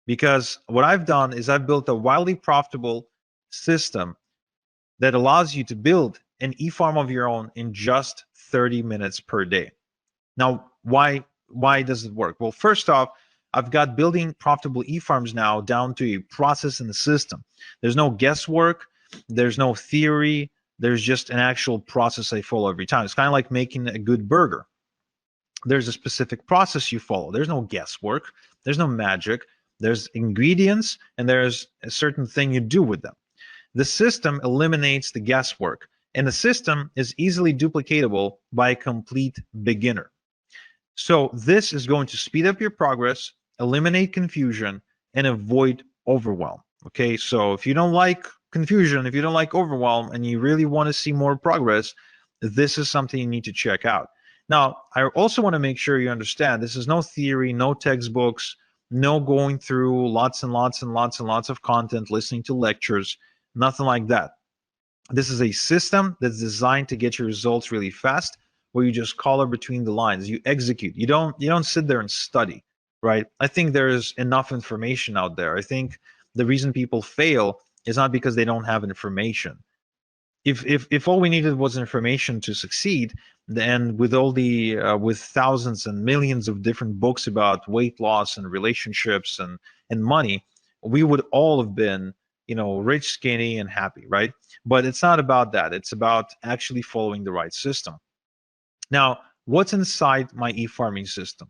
because what I've done is I've built a wildly profitable system that allows you to build an e-farm of your own in just 30 minutes per day. Now, why does it work? Well, first off, I've got building profitable e-farms now down to a process in the system. There's no guesswork, there's no theory, there's just an actual process I follow every time. It's kind of like making a good burger. There's a specific process you follow. There's no guesswork, there's no magic, there's ingredients, and there's a certain thing you do with them. The system eliminates the guesswork, and the system is easily duplicatable by a complete beginner. So this is going to speed up your progress, eliminate confusion, and avoid overwhelm. Okay, so if you don't like confusion, if you don't like overwhelm, and you really want to see more progress, this is something you need to check out. Now, I also want to make sure you understand this is no theory, no textbooks, no going through lots and lots and lots and lots of content, listening to lectures, nothing like that. This is a system that's designed to get your results really fast, where you just color between the lines, you execute. You don't sit there and study, right? I think there's enough information out there. I think the reason people fail is not because they don't have information. If all we needed was information to succeed, then with all the with thousands and millions of different books about weight loss and relationships and money, we would all have been, rich, skinny, and happy, right? But it's not about that. It's about actually following the right system. Now, what's inside my e-farming system?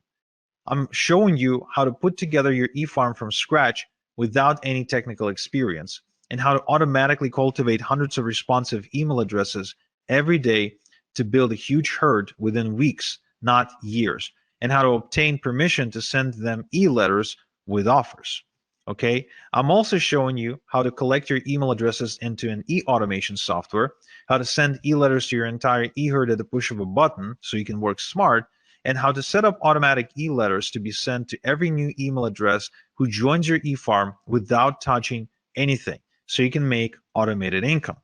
I'm showing you how to put together your e-farm from scratch without any technical experience, and how to automatically cultivate hundreds of responsive email addresses every day to build a huge herd within weeks, not years, and how to obtain permission to send them e-letters with offers. Okay, I'm also showing you how to collect your email addresses into an e-automation software, how to send e-letters to your entire e-herd at the push of a button so you can work smart, and how to set up automatic e-letters to be sent to every new email address who joins your e-farm without touching anything so you can make automated income.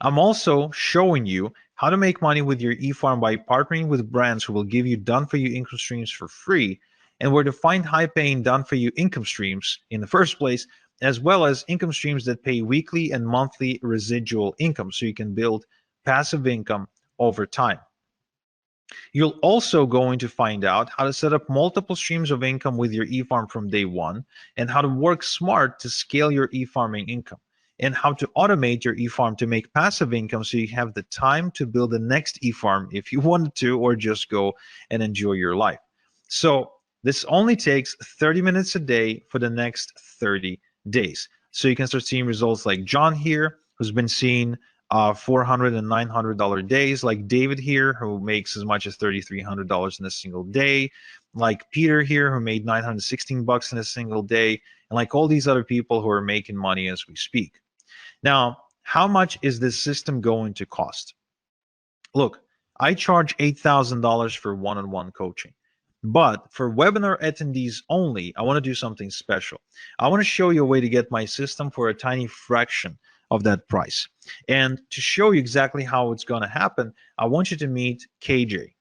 I'm also showing you how to make money with your e-farm by partnering with brands who will give you done-for-you income streams for free, and where to find high-paying done-for-you income streams in the first place, as well as income streams that pay weekly and monthly residual income so you can build passive income over time. You're also going to find out how to set up multiple streams of income with your e-farm from day one, and how to work smart to scale your e-farming income, and how to automate your e-farm to make passive income so you have the time to build the next e-farm if you wanted to, or just go and enjoy your life. So this only takes 30 minutes a day for the next 30 days. So you can start seeing results like John here, who's been seeing $400 and $900 days, like David here, who makes as much as $3,300 in a single day, like Peter here, who made 916 bucks in a single day, and like all these other people who are making money as we speak. Now, how much is this system going to cost? Look, I charge $8,000 for one-on-one coaching. But for webinar attendees only, I want to do something special. I want to show you a way to get my system for a tiny fraction of that price. And to show you exactly how it's going to happen, I want you to meet KJ.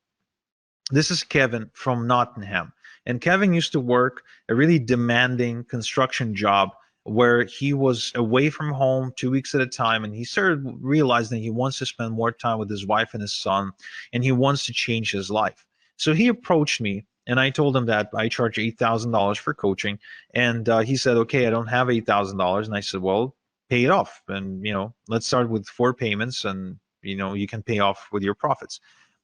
This is Kevin from Nottingham. And Kevin used to work a really demanding construction job where he was away from home 2 weeks at a time, and he started realizing he wants to spend more time with his wife and his son, and he wants to change his life. So he approached me, and I told him that I charge $8,000 for coaching, and he said, okay, I don't have $8,000. And I said, well, pay it off, and let's start with 4 payments, and you can pay off with your profits.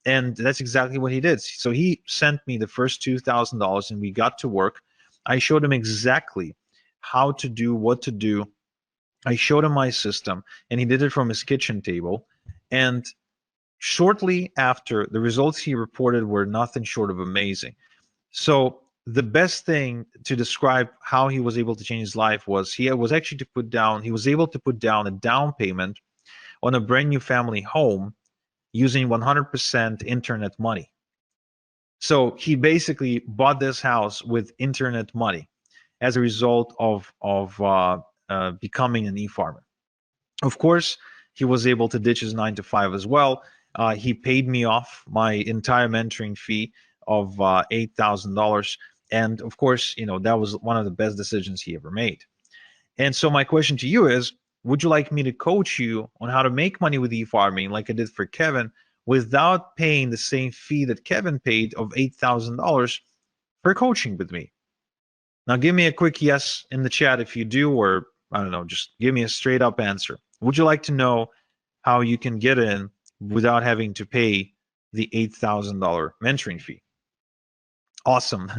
And that's exactly what he did. So he sent me the first $2,000, and we got to work. I showed him exactly how to do what to do. I showed him my system, and he did it from his kitchen table. And shortly after, the results he reported were nothing short of amazing. So the best thing to describe how he was able to change his life was he was able to put down a down payment on a brand new family home using 100% internet money. So he basically bought this house with internet money as a result of becoming an e-farmer. Of course, he was able to ditch his 9 to 5 as well. He paid me off my entire mentoring fee of $8,000, and of course, that was one of the best decisions he ever made. And so my question to you is, would you like me to coach you on how to make money with e-farming like I did for Kevin without paying the same fee that Kevin paid of $8,000 for coaching with me? Now give me a quick yes in the chat if you do, or I don't know, just give me a straight up answer. Would you like to know how you can get in without having to pay the $8,000 mentoring fee? Awesome.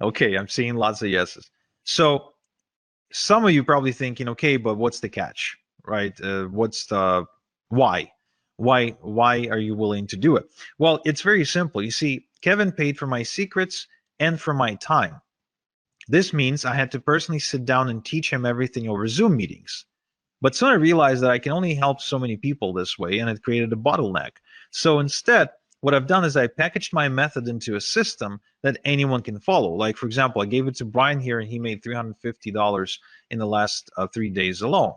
Okay, I'm seeing lots of yeses. So some of you probably thinking, okay, but what's the catch, right? What's the why? Why are you willing to do it? Well, it's very simple. You see, Kevin paid for my secrets and for my time. This means I had to personally sit down and teach him everything over Zoom meetings. But soon I realized that I can only help so many people this way, and it created a bottleneck. So instead, what I've done is I packaged my method into a system that anyone can follow. Like, for example, I gave it to Brian here, and he made $350 in the last 3 days alone.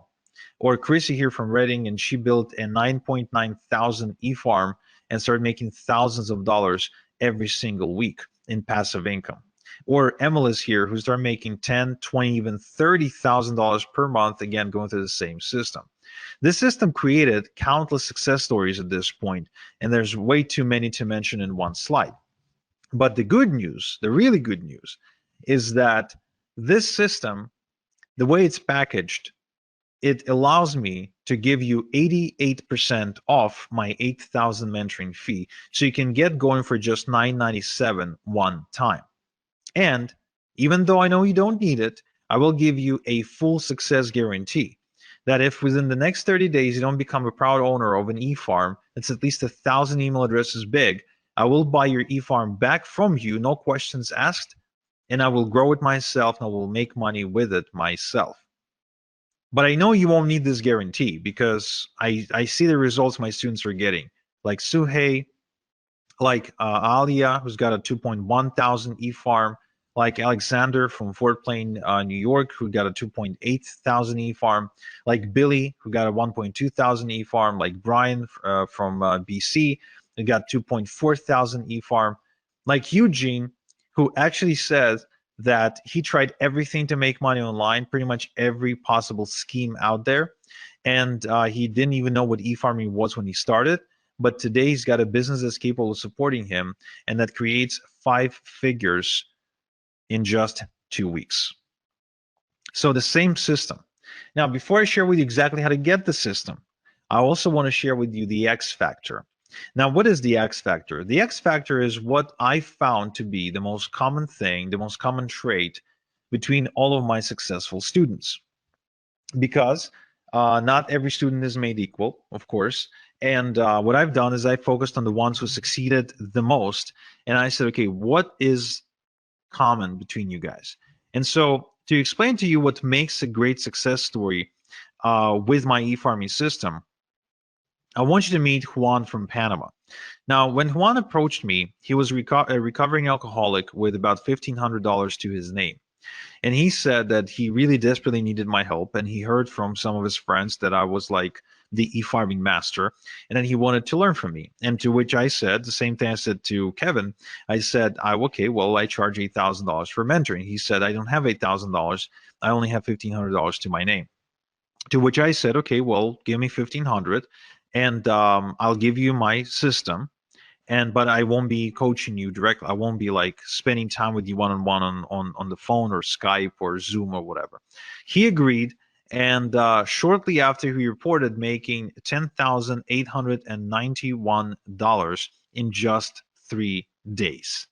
Or Chrissy here from Reading, and she built a 9.9 thousand e-farm and started making thousands of dollars every single week in passive income. Or Emily's here, who started making 10, 20, even $30,000 per month, again, going through the same system. This system created countless success stories at this point, and there's way too many to mention in one slide. But the good news, the really good news, is that this system, the way it's packaged, it allows me to give you 88% off my 8,000 mentoring fee, so you can get going for just $997 one time. And even though I know you don't need it, I will give you a full success guarantee that if within the next 30 days you don't become a proud owner of an e-farm that's at least 1,000 email addresses big, I will buy your e-farm back from you, no questions asked, and I will grow it myself and I will make money with it myself. But I know you won't need this guarantee because I see the results my students are getting. Like Suhei, like Alia, who's got a 2.1 thousand e-farm, like Alexander from Fort Plain, New York, who got a 2.8 thousand e-farm, like Billy, who got a 1.2 thousand e-farm, like Brian from BC, who got 2.4 thousand e-farm, like Eugene, who actually says that he tried everything to make money online, pretty much every possible scheme out there, and he didn't even know what e-farming was when he started, but today he's got a business that's capable of supporting him and that creates 5 figures in just 2 weeks. So the same system. Now, before I share with you exactly how to get the system, I also want to share with you the X factor. Now, what is the X factor? The X factor is what I found to be the most common thing, the most common trait between all of my successful students. Because not every student is made equal, of course. And what I've done is I focused on the ones who succeeded the most. And I said, okay, what is common between you guys? And so to explain to you what makes a great success story with my e-farming system, I want you to meet Juan from Panama. Now, when Juan approached me, he was a recovering alcoholic with about $1,500 to his name. And he said that he really desperately needed my help. And he heard from some of his friends that I was like the e-farming master. And then he wanted to learn from me. And to which I said the same thing I said to Kevin. I said, okay, well, I charge $8,000 for mentoring. He said, I don't have $8,000. I only have $1,500 to my name. To which I said, okay, well, give me $1,500 and I'll give you my system, but I won't be coaching you directly. I won't be like spending time with you one-on-one on the phone or Skype or Zoom or whatever. He agreed, and shortly after, he reported making $10,891 in just 3 days.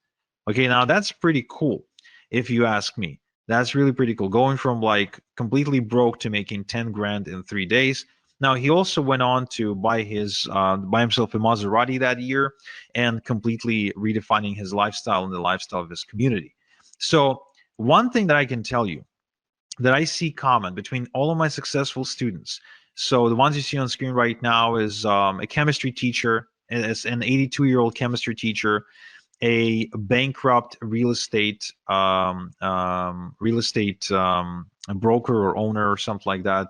Okay, now that's pretty cool if you ask me. That's really pretty cool, going from like completely broke to making 10 grand in 3 days. Now, he also went on to buy himself a Maserati that year and completely redefining his lifestyle and the lifestyle of his community. So one thing that I can tell you that I see common between all of my successful students. So the ones you see on screen right now is a chemistry teacher, as an 82-year-old chemistry teacher, a bankrupt real estate broker or owner or something like that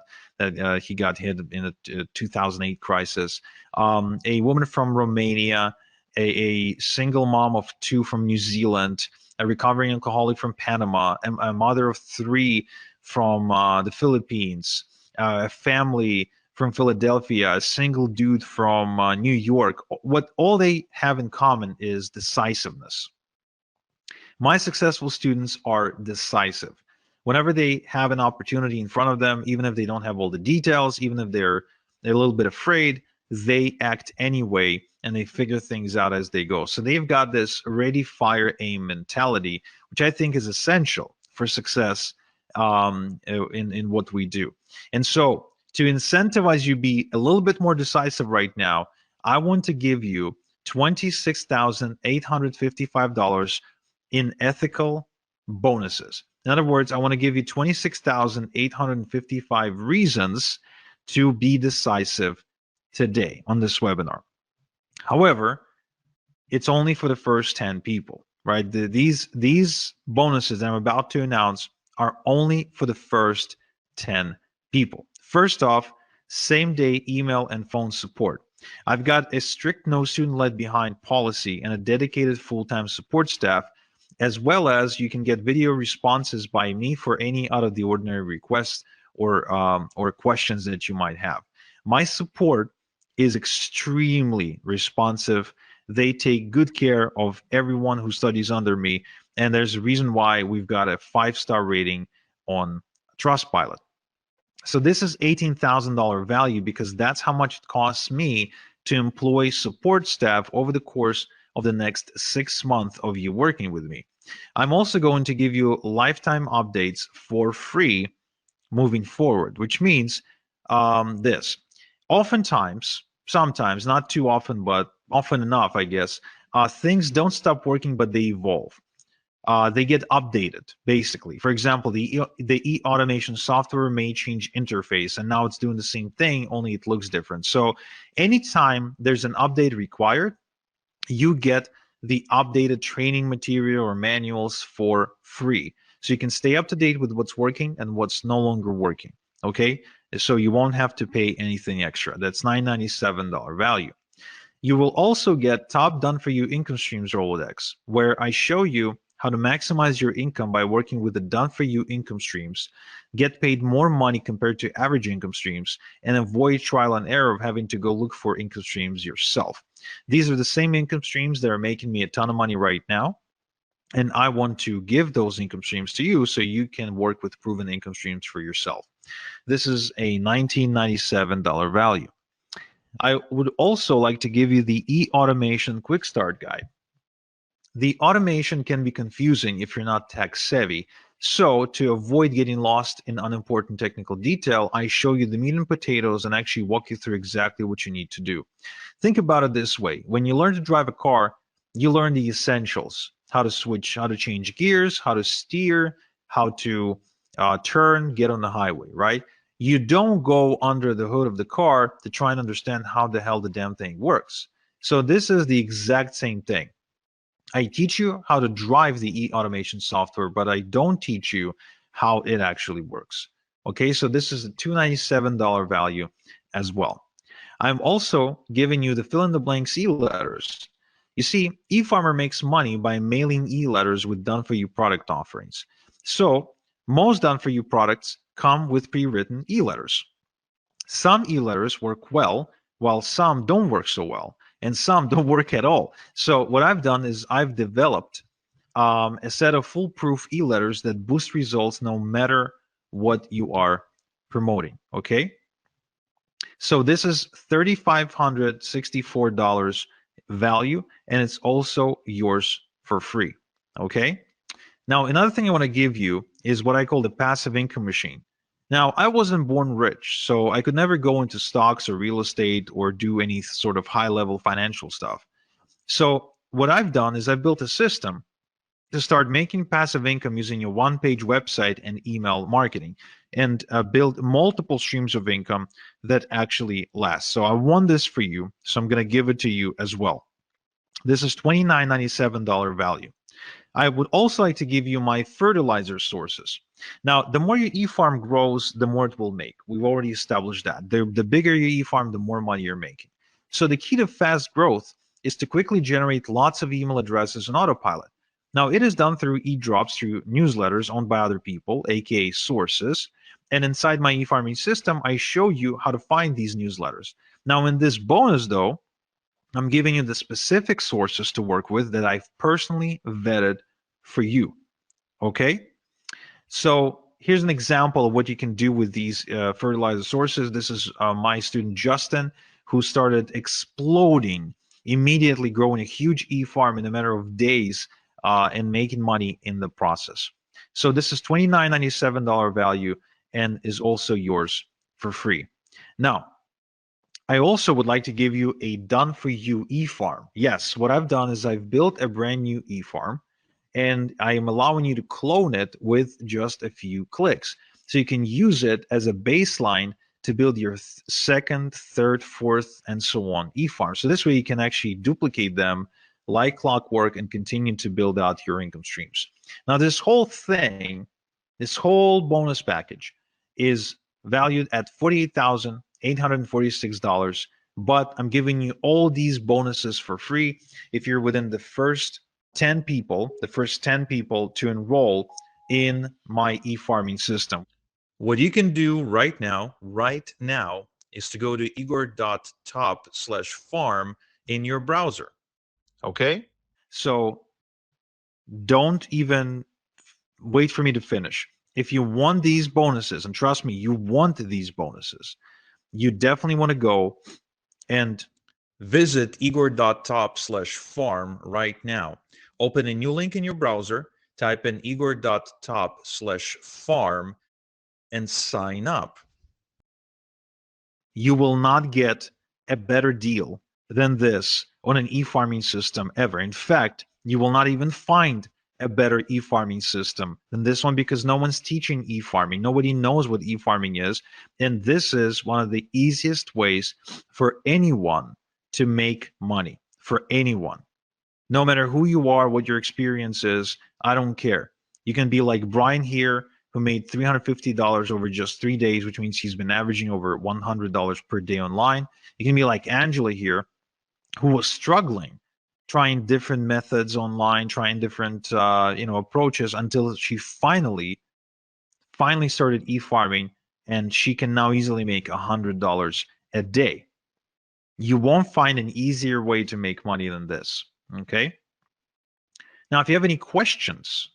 he got hit in a 2008 crisis. A woman from Romania, a single mom of 2 from New Zealand, a recovering alcoholic from Panama, a mother of 3 from the Philippines, a family from Philadelphia, a single dude from New York. What all they have in common is decisiveness. My successful students are decisive. Whenever they have an opportunity in front of them, even if they don't have all the details, even if they're a little bit afraid, they act anyway and they figure things out as they go. So they've got this ready, fire, aim mentality, which I think is essential for success in what we do. And so to incentivize you be a little bit more decisive right now, I want to give you $26,855 in ethical bonuses. In other words, I want to give you 26,855 reasons to be decisive today on this webinar. However, it's only for the first 10 people, right? These bonuses that I'm about to announce are only for the first 10 people. First off, same day email and phone support. I've got a strict no student left behind policy and a dedicated full-time support staff, as well as you can get video responses by me for any out of the ordinary requests or questions that you might have. My support is extremely responsive. They take good care of everyone who studies under me, and there's a reason why we've got a 5-star rating on Trustpilot. So this is $18,000 value because that's how much it costs me to employ support staff over the course of the next 6 months of you working with me. I'm also going to give you lifetime updates for free moving forward, which means this. Oftentimes, sometimes, not too often, but often enough, I guess, things don't stop working, but they evolve. they get updated basically. For example, the e-automation software may change interface, and now it's doing the same thing, only it looks different. So anytime there's an update required, you get the updated training material or manuals for free. So you can stay up to date with what's working and what's no longer working. Okay, so you won't have to pay anything extra. That's $997 value. You will also get Top Done For You Income Streams Rolodex, where I show you how to maximize your income by working with the Done For You income streams, get paid more money compared to average income streams, and avoid trial and error of having to go look for income streams yourself. These are the same income streams that are making me a ton of money right now, and I want to give those income streams to you so you can work with proven income streams for yourself. This is a $1997 value. I would also like to give you the e-automation quick start guide. The automation can be confusing if you're not tech savvy. So to avoid getting lost in unimportant technical detail, I show you the meat and potatoes and actually walk you through exactly what you need to do. Think about it this way. When you learn to drive a car, you learn the essentials: how to switch, how to change gears, how to steer, how to turn, get on the highway, right? You don't go under the hood of the car to try and understand how the hell the damn thing works. So this is the exact same thing. I teach you how to drive the e-automation software, but I don't teach you how it actually works. Okay, so this is a $297 value as well. I'm also giving you the fill in the blanks e-letters. You see, eFarmer makes money by mailing e-letters with done-for-you product offerings. So most done-for-you products come with pre-written e-letters. Some e-letters work well, while some don't work so well, and some don't work at all. So what I've done is I've developed a set of foolproof e-letters that boost results no matter what you are promoting. Okay, so this is $3,564 value, and it's also yours for free. Okay, now another thing I want to give you is what I call the passive income machine. Now, I wasn't born rich, so I could never go into stocks or real estate or do any sort of high level financial stuff. So what I've done is I've built a system to start making passive income using a one-page website and email marketing, and build multiple streams of income that actually last. So I want this for you, so I'm going to give it to you as well. This is $29.97 value. I would also like to give you my fertilizer sources. Now, the more your e-farm grows, the more it will make. We've already established that. The bigger your e-farm, the more money you're making. So the key to fast growth is to quickly generate lots of email addresses on autopilot. Now, it is done through e-drops, through newsletters owned by other people, aka sources. And inside my e-farming system, I show you how to find these newsletters. Now, in this bonus, though, I'm giving you the specific sources to work with that I've personally vetted for you. Okay, so here's an example of what you can do with these fertilizer sources. This is my student Justin, who started exploding, immediately growing a huge e-farm in a matter of days and making money in the process. So this is $29.97 value and is also yours for free. Now, I also would like to give you a done for you e-farm. Yes, what I've done is I've built a brand new e-farm, and I am allowing you to clone it with just a few clicks. So you can use it as a baseline to build your second, third, fourth, and so on e-farm. So this way you can actually duplicate them like clockwork and continue to build out your income streams. Now this whole thing, this whole bonus package is valued at $48,846, but I'm giving you all these bonuses for free if you're within the first 10 people, to enroll in my e-farming system. What you can do right now, is to go to igor.top/farm in your browser. Okay? So don't even wait for me to finish. If you want these bonuses, and trust me, you want these bonuses, you definitely want to go and visit igor.top/farm right now. Open a new link in your browser, type in igor.top/farm, and sign up. You will not get a better deal than this on an e-farming system ever. In fact, you will not even find a better e-farming system than this one, because no one's teaching e-farming. Nobody knows what e-farming is. And this is one of the easiest ways for anyone to make money, for anyone. No matter who you are, what your experience is, I don't care. You can be like Brian here, who made $350 over just 3 days, which means he's been averaging over $100 per day online. You can be like Angela here, who was struggling, trying different methods online, trying different approaches, until she finally started e-farming, and she can now easily make $100 a day. You won't find an easier way to make money than this. Okay. Now, if you have any questions,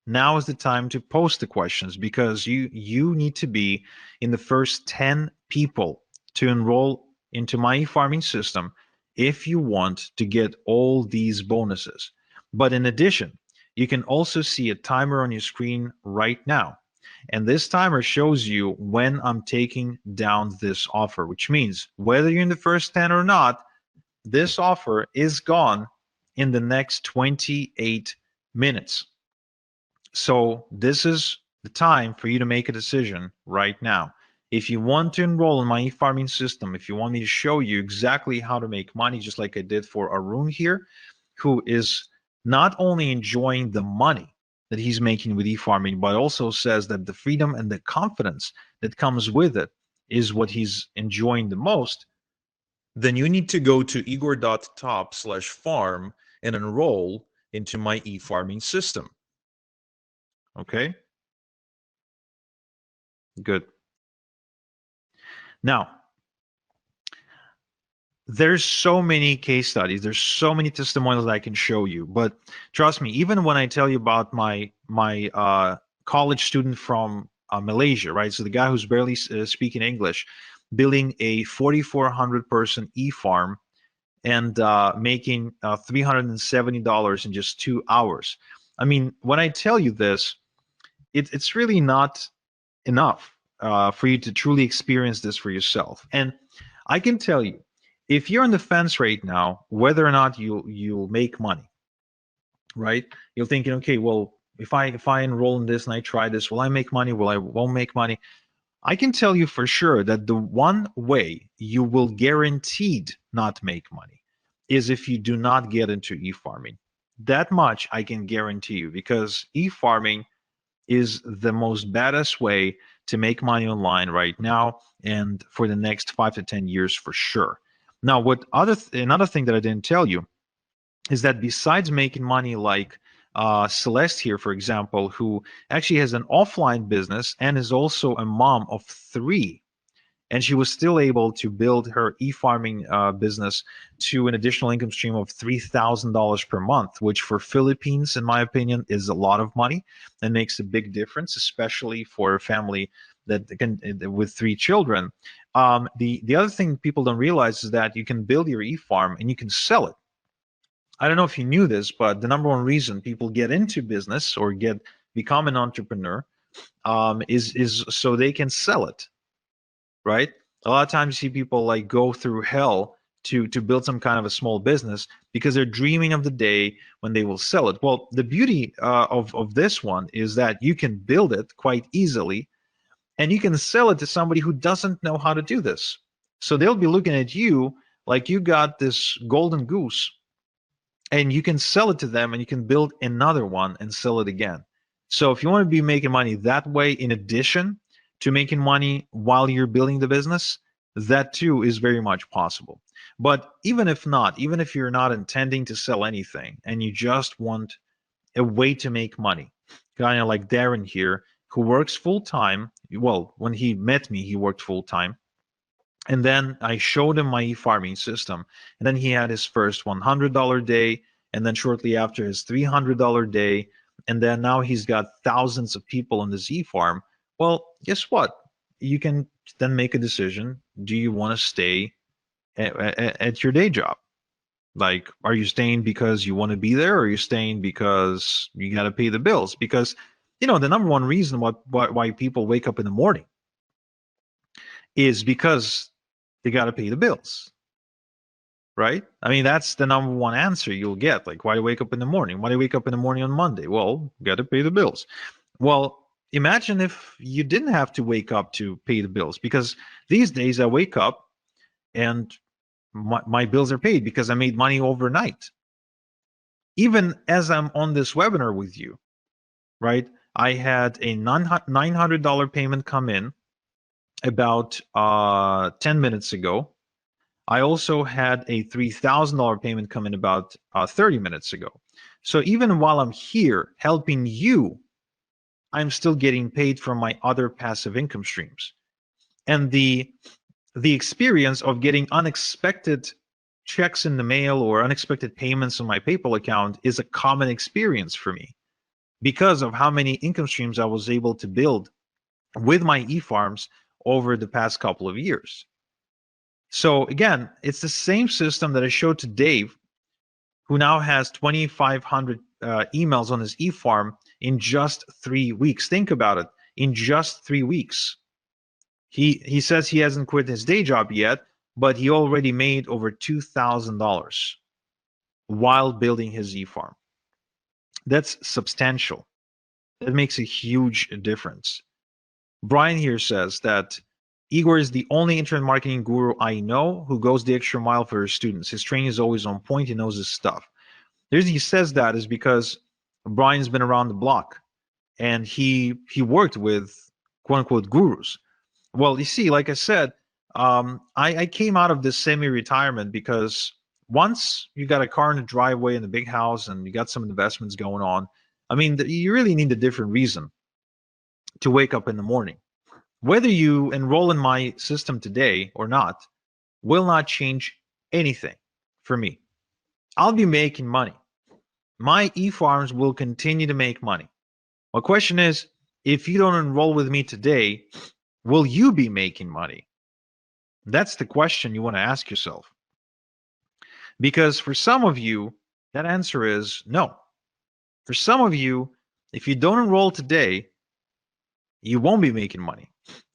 now is the time to post the questions, because you need to be in the first 10 people to enroll into my e-farming system if you want to get all these bonuses. But in addition, you can also see a timer on your screen right now. And this timer shows you when I'm taking down this offer, which means whether you're in the first 10 or not, this offer is gone in the next 28 minutes. So this is the time for you to make a decision right now. If you want to enroll in my e-farming system, if you want me to show you exactly how to make money, just like I did for Arun here, who is not only enjoying the money that he's making with e-farming, but also says that the freedom and the confidence that comes with it is what he's enjoying the most, then you need to go to igor.top/farm and enroll into my e-farming system. Okay? Good. Now, there's so many case studies, there's so many testimonials that I can show you, but trust me, even when I tell you about my college student from Malaysia, right? So the guy who's barely speaking English, building a 4,400 person e-farm and making $370 in just 2 hours. I mean, when I tell you this, it's really not enough for you to truly experience this for yourself. And I can tell you, if you're on the fence right now, whether or not you'll make money, right? You're thinking, okay, well, if I enroll in this and I try this, will I make money? Will I won't make money? I can tell you for sure that the one way you will guaranteed not make money is if you do not get into e-farming. That much I can guarantee you, because e-farming is the most badass way to make money online right now and for the next 5 to 10 years for sure. Now, another thing that I didn't tell you is that besides making money like Celeste here, for example, who actually has an offline business and is also a mom of 3, and she was still able to build her e-farming business to an additional income stream of $3,000 per month, which for Philippines, in my opinion, is a lot of money and makes a big difference, especially for a family that can with 3 children. The other thing people don't realize is that you can build your e-farm and you can sell it. I don't know if you knew this, but the number one reason people get into business or become an entrepreneur is so they can sell it, right? A lot of times you see people like go through hell to build some kind of a small business because they're dreaming of the day when they will sell it. Well, the beauty of this one is that you can build it quite easily, and you can sell it to somebody who doesn't know how to do this. So they'll be looking at you like you got this golden goose, and you can sell it to them, and you can build another one and sell it again. So if you want to be making money that way, in addition to making money while you're building the business, that too is very much possible. But even if not, even if you're not intending to sell anything and you just want a way to make money, kind of like Darren here, who works full time. Well, when he met me, he worked full time. And then I showed him my e-farming system. And then he had his first $100 day. And then shortly after, his $300 day. And then now he's got thousands of people on this e-farm. Well, guess what? You can then make a decision. Do you want to stay at your day job? Like, are you staying because you want to be there, or are you staying because you got to pay the bills? Because, the number one reason why people wake up in the morning is because they got to pay the bills, right? I mean, that's the number one answer you'll get. Like, why do you wake up in the morning? Why do you wake up in the morning on Monday? Well, got to pay the bills. Well, imagine if you didn't have to wake up to pay the bills, because these days I wake up and my bills are paid because I made money overnight. Even as I'm on this webinar with you, right? I had a $900 payment come in about 10 minutes ago. I also had a $3,000 payment come in about 30 minutes ago. So even while I'm here helping you, I'm still getting paid from my other passive income streams. And the experience of getting unexpected checks in the mail or unexpected payments on my PayPal account is a common experience for me because of how many income streams I was able to build with my e-farms over the past couple of years. So again, it's the same system that I showed to Dave, who now has 2,500 emails on his e-farm in just 3 weeks. Think about it. In just 3 weeks. He says he hasn't quit his day job yet, but he already made over $2,000 while building his e-farm. That's substantial. That makes a huge difference. Brian here says that Igor is the only internet marketing guru I know who goes the extra mile for his students. His training is always on point. He knows his stuff. The reason he says that is because Brian's been around the block and he worked with quote unquote gurus. Well, you see, like I said, I came out of this semi-retirement because once you got a car in the driveway and a big house and you got some investments going on, I mean, you really need a different reason to wake up in the morning. Whether you enroll in my system today or not will not change anything for me. I'll be making money. My e-farms will continue to make money. My question is, if you don't enroll with me today, will you be making money? That's the question you want to ask yourself. Because for some of you, that answer is no. For some of you, if you don't enroll today, you won't be making money.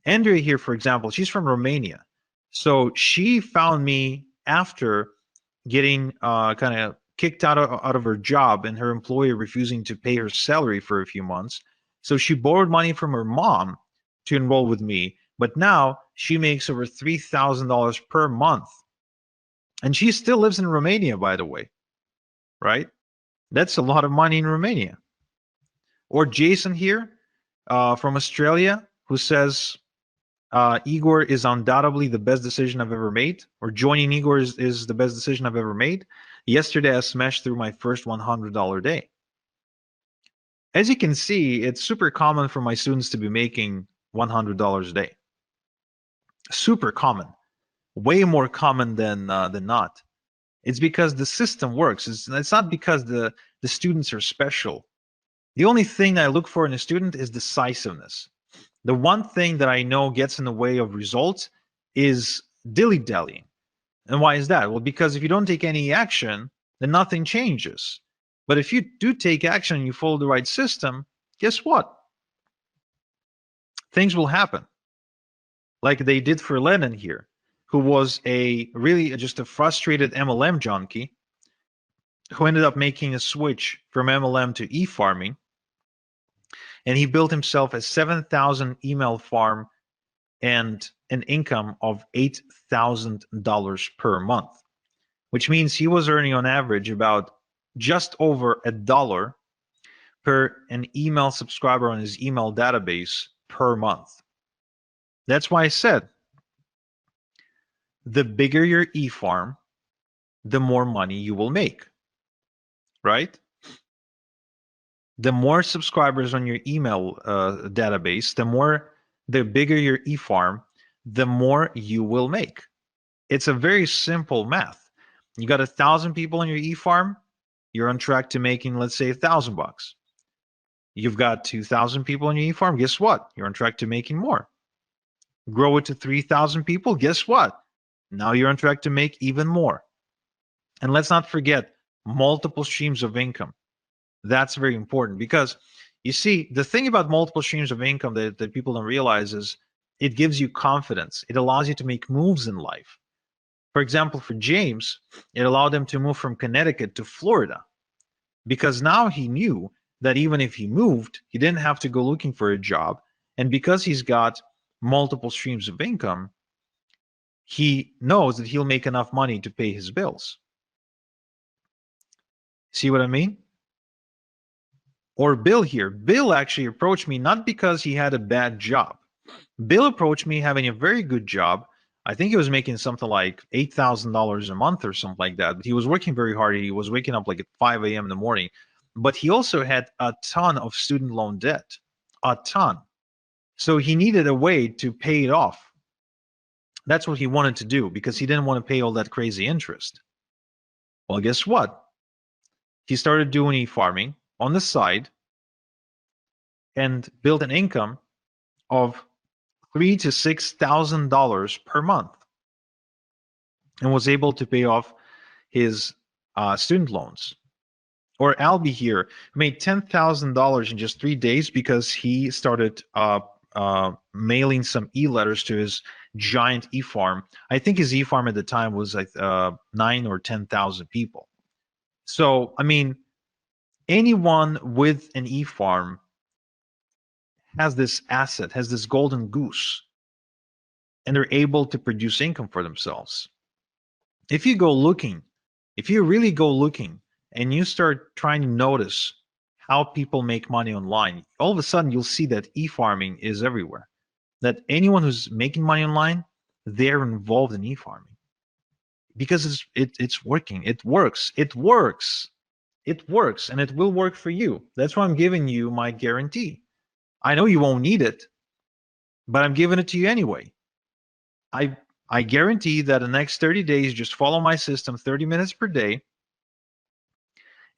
Andrea here, for example, she's from Romania. So she found me after getting kind of kicked out of her job and her employer refusing to pay her salary for a few months. So she borrowed money from her mom to enroll with me. But now she makes over $3,000 per month. And she still lives in Romania, by the way, right? That's a lot of money in Romania. Or Jason here from Australia, who says, Igor is undoubtedly the best decision I've ever made, or joining Igor is the best decision I've ever made. Yesterday, I smashed through my first $100 day. As you can see, it's super common for my students to be making $100 a day. Super common, way more common than not. It's because the system works. It's not because the students are special. The only thing I look for in a student is decisiveness. The one thing that I know gets in the way of results is dilly-dallying. And why is that? Well, because if you don't take any action, then nothing changes. But if you do take action and you follow the right system, guess what? Things will happen. Like they did for Lennon here, who was just a frustrated MLM junkie who ended up making a switch from MLM to e-farming. And he built himself a 7,000 email farm and an income of $8,000 per month, which means he was earning on average about just over $1 per an email subscriber on his email database per month. That's why I said, the bigger your e-farm, the more money you will make, right? The more subscribers on your email database, the bigger your e-farm, the more you will make. It's a very simple math. You got 1,000 people in your e-farm, you're on track to making, let's say, $1,000. You've got 2,000 people in your e-farm, guess what? You're on track to making more. Grow it to 3,000 people, guess what? Now you're on track to make even more. And let's not forget multiple streams of income. That's very important because you see, the thing about multiple streams of income that people don't realize is it gives you confidence. It allows you to make moves in life. For example, for James, it allowed him to move from Connecticut to Florida because now he knew that even if he moved, he didn't have to go looking for a job. And because he's got multiple streams of income, he knows that he'll make enough money to pay his bills. See what I mean? Or Bill here. Bill actually approached me not because he had a bad job. Bill approached me having a very good job. I think he was making something like $8,000 a month or something like that. But he was working very hard. He was waking up like at 5 a.m. in the morning. But he also had a ton of student loan debt, a ton. So he needed a way to pay it off. That's what he wanted to do because he didn't want to pay all that crazy interest. Well, guess what? He started doing e-farming on the side and built an income of $3,000 to $6,000 per month and was able to pay off his student loans. Or Albie here made $10,000 in just 3 days because he started mailing some e-letters to his giant e-farm. I think his e-farm at the time was like 9 or 10,000 people. So, I mean, anyone with an e-farm has this asset, has this golden goose, and they're able to produce income for themselves. If you go looking, if you really go looking and you start trying to notice how people make money online, all of a sudden you'll see that e-farming is everywhere. That anyone who's making money online, they're involved in e-farming because it's working. It works. It works. It works, and it will work for you. That's why I'm giving you my guarantee. I know you won't need it, but I'm giving it to you anyway. I guarantee that the next 30 days, just follow my system 30 minutes per day.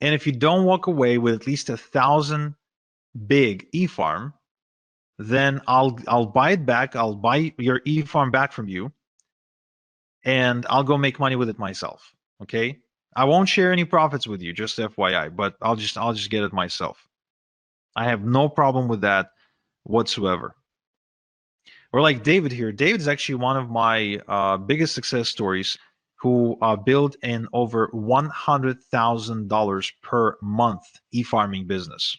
And if you don't walk away with at least 1,000 big e-farm, then I'll buy it back. I'll buy your e-farm back from you, and I'll go make money with it myself. Okay? I won't share any profits with you, just FYI, but I'll just get it myself. I have no problem with that whatsoever. Or like David here. David is actually one of my biggest success stories who built an over $100,000 per month e-farming business.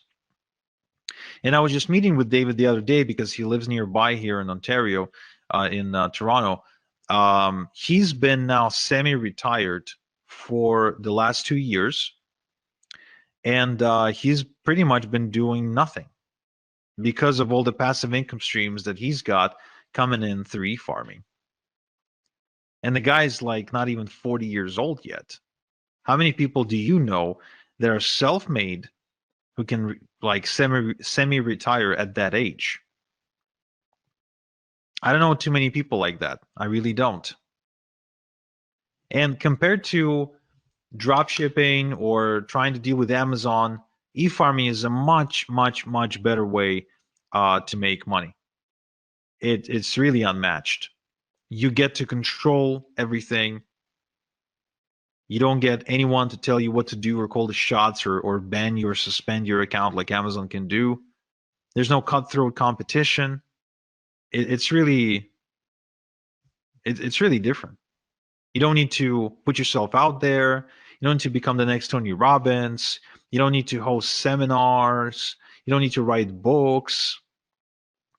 And I was just meeting with David the other day because he lives nearby here in Ontario, in Toronto. He's been now semi-retired for the last 2 years, and he's pretty much been doing nothing because of all the passive income streams that he's got coming in through e-farming. And the guy's like not even 40 years old yet. How many people do you know that are self-made who can like semi-retire at that age? I don't know too many people like that. I really don't. And compared to drop shipping or trying to deal with Amazon, e-farming is a much, much, much better way to make money. It's really unmatched. You get to control everything. You don't get anyone to tell you what to do or call the shots or ban you or suspend your account like Amazon can do. There's no cutthroat competition. It's really different. You don't need to put yourself out there. You don't need to become the next Tony Robbins. You don't need to host seminars. You don't need to write books.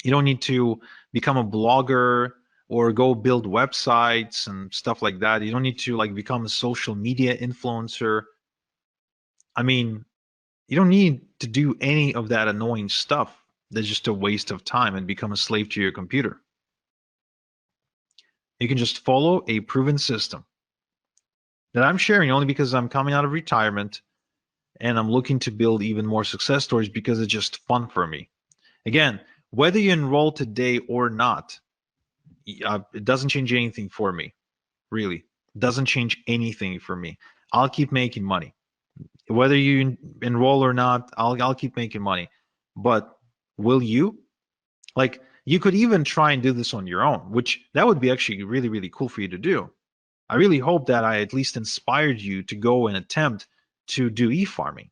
You don't need to become a blogger or go build websites and stuff like that. You don't need to like become a social media influencer. I mean, you don't need to do any of that annoying stuff that's just a waste of time and become a slave to your computer. You can just follow a proven system that I'm sharing only because I'm coming out of retirement and I'm looking to build even more success stories because it's just fun for me. Again, whether you enroll today or not, it doesn't change anything for me, really. It doesn't change anything for me. I'll keep making money. Whether you enroll or not, I'll keep making money. But will you? Like, you could even try and do this on your own, which that would be actually really, really cool for you to do. I really hope that I at least inspired you to go and attempt to do e-farming.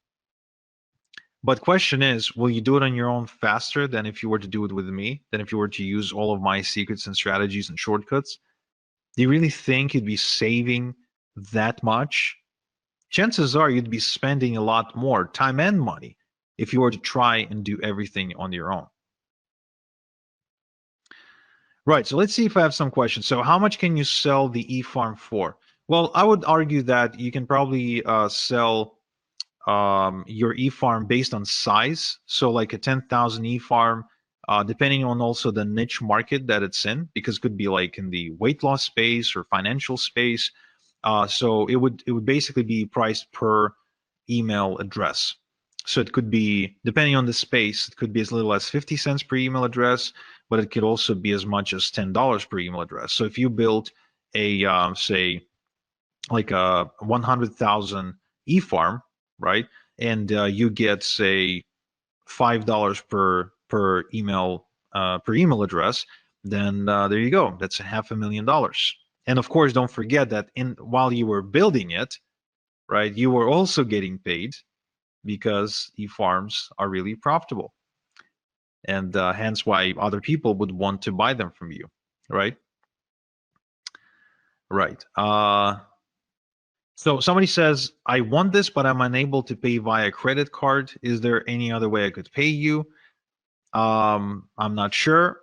But question is, will you do it on your own faster than if you were to do it with me, than if you were to use all of my secrets and strategies and shortcuts? Do you really think you'd be saving that much? Chances are you'd be spending a lot more time and money if you were to try and do everything on your own. Right, so let's see if I have some questions. So how much can you sell the e-farm for? Well, I would argue that you can probably sell your e-farm based on size. So like a 10,000 e-farm, depending on also the niche market that it's in, because it could be like in the weight loss space or financial space. So it would basically be priced per email address. So it could be, depending on the space, it could be as little as 50 cents per email address, but it could also be as much as $10 per email address. So if you build a, say, like a 100,000 e-farm, right? And you get, say, $5 per email address, then there you go. That's $500,000. And of course, don't forget that while you were building it, right, you were also getting paid because e-farms are really profitable, and hence why other people would want to buy them from you, right? Right. So somebody says, I want this, but I'm unable to pay via credit card. Is there any other way I could pay you? I'm not sure.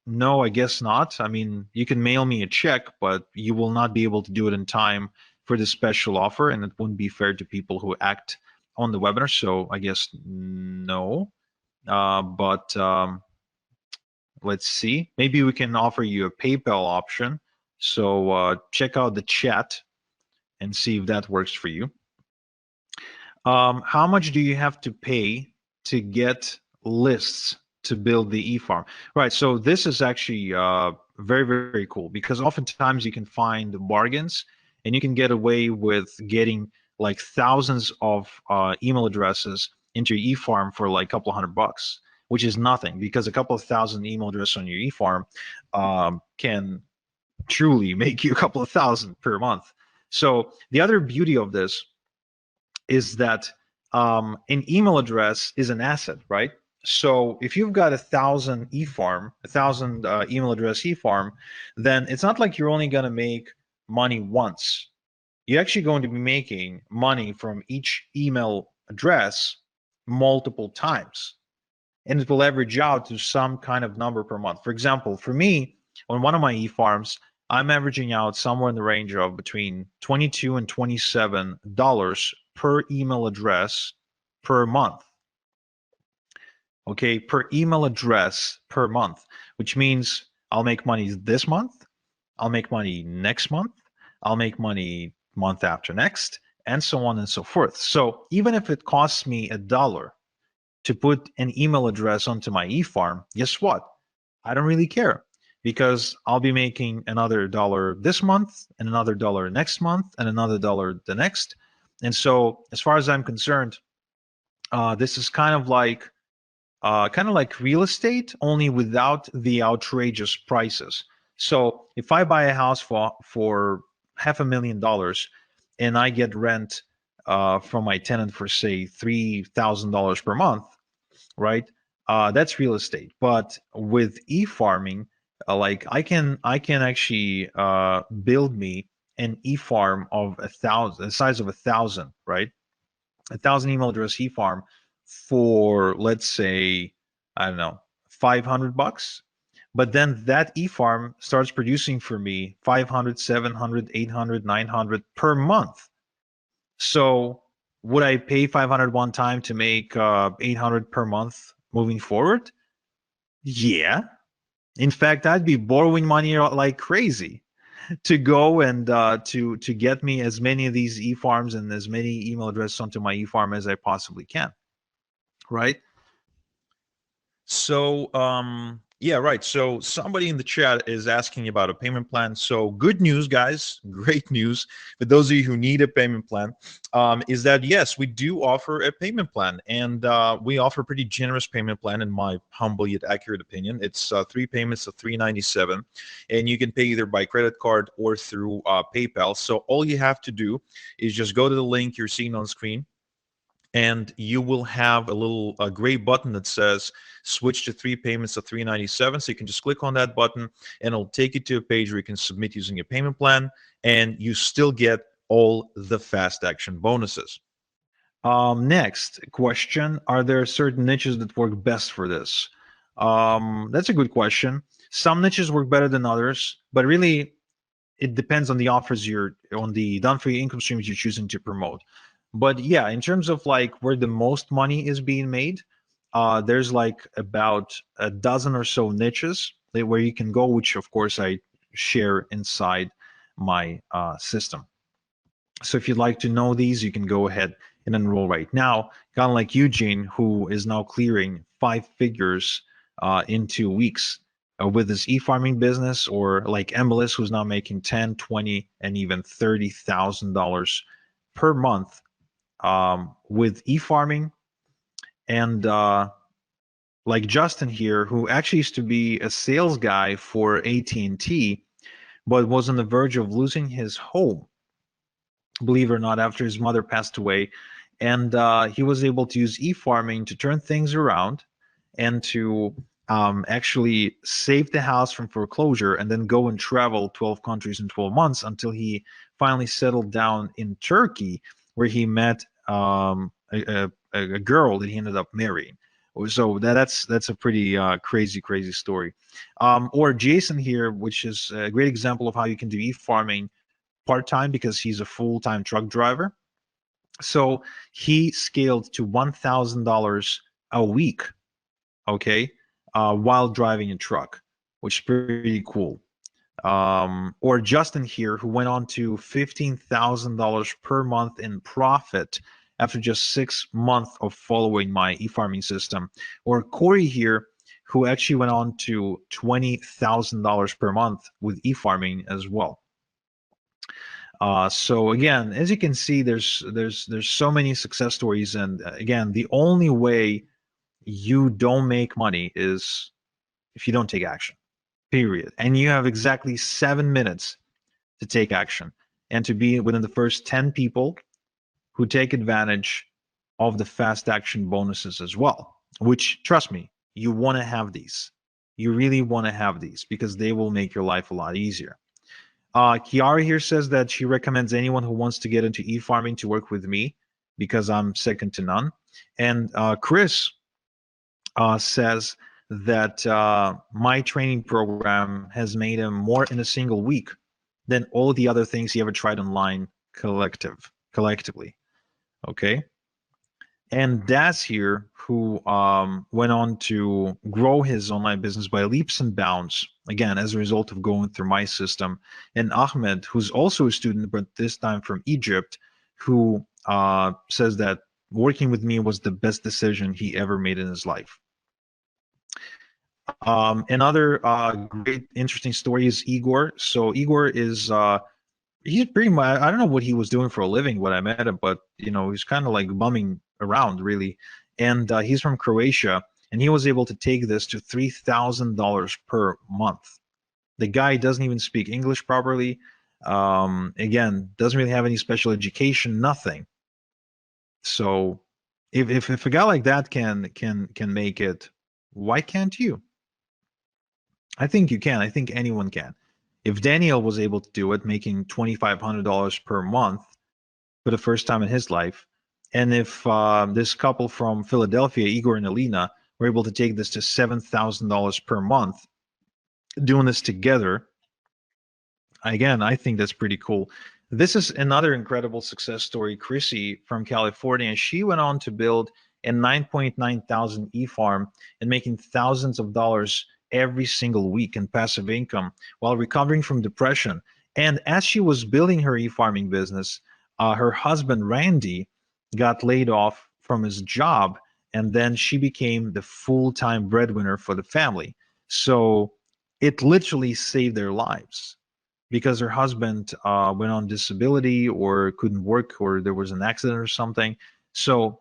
No, I guess not. I mean, you can mail me a check, but you will not be able to do it in time for the special offer, and it wouldn't be fair to people who act on the webinar. So I guess no. But let's see. Maybe we can offer you a PayPal option. So check out the chat and see if that works for you. How much do you have to pay to get lists to build the e-farm? Right, so this is actually very, very cool, because oftentimes you can find bargains and you can get away with getting like thousands of email addresses into your e-farm for like a couple of $100, which is nothing, because a couple of thousand email addresses on your e-farm can truly make you a couple of thousand per month. So the other beauty of this is that an email address is an asset, right? So if you've got 1,000 e-farm, 1,000 email address e-farm, then it's not like you're only going to make money once. You're actually going to be making money from each email address multiple times, and it will average out to some kind of number per month. For example, for me, on one of my e-farms, I'm averaging out somewhere in the range of between $22 and $27 per email address per month. Okay, per email address per month, which means I'll make money this month, I'll make money next month, I'll make money month after next, and so on and so forth. So even if it costs me $1 to put an email address onto my e-farm, guess what? I don't really care, because I'll be making another $1 this month and another $1 next month and another $1 the next. And so as far as I'm concerned, this is kind of like real estate, only without the outrageous prices. So if I buy a house for $500,000 and I get rent from my tenant for, say, $3,000 per month, right? That's real estate. But with e-farming, like I can actually build me an e-farm of 1,000, the size of 1,000, right? 1,000 email address e-farm for, let's say, I don't know, $500. But then that e-farm starts producing for me 500, 700, 800, 900 per month. So would I pay 500 one time to make 800 per month moving forward? Yeah. In fact, I'd be borrowing money like crazy to go and to get me as many of these e-farms and as many email addresses onto my e-farm as I possibly can, right? So, yeah, right. So somebody in the chat is asking about a payment plan. So good news, guys, great news. For those of you who need a payment plan, is that yes, we do offer a payment plan, and we offer a pretty generous payment plan, in my humble yet accurate opinion. It's 3 payments of $397, and you can pay either by credit card or through PayPal. So all you have to do is just go to the link you're seeing on screen, and you will have a little gray button that says switch to 3 payments of $397. So you can just click on that button and it'll take you to a page where you can submit using your payment plan, and you still get all the fast action bonuses. Next question: are there certain niches that work best for this? That's a good question. Some niches work better than others, but really it depends on the offers you're on, the done for you income streams you're choosing to promote. But yeah, in terms of like where the most money is being made, there's like about a dozen or so niches where you can go, which of course I share inside my system. So if you'd like to know these, you can go ahead and enroll right now. Kind of like Eugene, who is now clearing 5 figures in 2 weeks with his e-farming business, or like MLS, who's now making 10, 20, and even $30,000 per month with e-farming. And like Justin here, who actually used to be a sales guy for AT&T, but was on the verge of losing his home, believe it or not, after his mother passed away. And he was able to use e-farming to turn things around and to actually save the house from foreclosure, and then go and travel 12 countries in 12 months until he finally settled down in Turkey, where he met a girl that he ended up marrying. So that's a pretty crazy story. Or Jason here, which is a great example of how you can do e-farming part-time, because he's a full-time truck driver. So he scaled to $1,000 a week, okay, while driving a truck, which is pretty cool. Or Justin here, who went on to $15,000 per month in profit after just 6 months of following my e-farming system. Or Corey here, who actually went on to $20,000 per month with e-farming as well. So again, as you can see, there's so many success stories, and again, the only way you don't make money is if you don't take action. Period. And you have exactly 7 minutes to take action and to be within the first 10 people who take advantage of the fast action bonuses as well. Which, trust me, you want to have these. You really want to have these because they will make your life a lot easier. Kiara here says that she recommends anyone who wants to get into e-farming to work with me because I'm second to none. And Chris says that my training program has made him more in a single week than all the other things he ever tried online collectively. Okay. And Daz here, who went on to grow his online business by leaps and bounds, again, as a result of going through my system. And Ahmed, who's also a student, but this time from Egypt, who says that working with me was the best decision he ever made in his life. Another great, interesting story is Igor. So Igor is he's pretty much, I don't know what he was doing for a living when I met him, but you know, he's kind of like bumming around really. And he's from Croatia, and he was able to take this to $3,000 per month. The guy doesn't even speak English properly. Again, doesn't really have any special education, nothing. So if a guy like that can make it, why can't you? I think you can. I think anyone can. If Daniel was able to do it, making $2,500 per month for the first time in his life, and if this couple from Philadelphia, Igor and Alina, were able to take this to $7,000 per month, doing this together, again, I think that's pretty cool. This is another incredible success story. Chrissy from California, she went on to build a 9.9 thousand e-farm and making thousands of dollars every single week in passive income while recovering from depression. And as she was building her e-farming business, her husband Randy got laid off from his job, and then she became the full-time breadwinner for the family. So it literally saved their lives because her husband went on disability or couldn't work, or there was an accident or something. So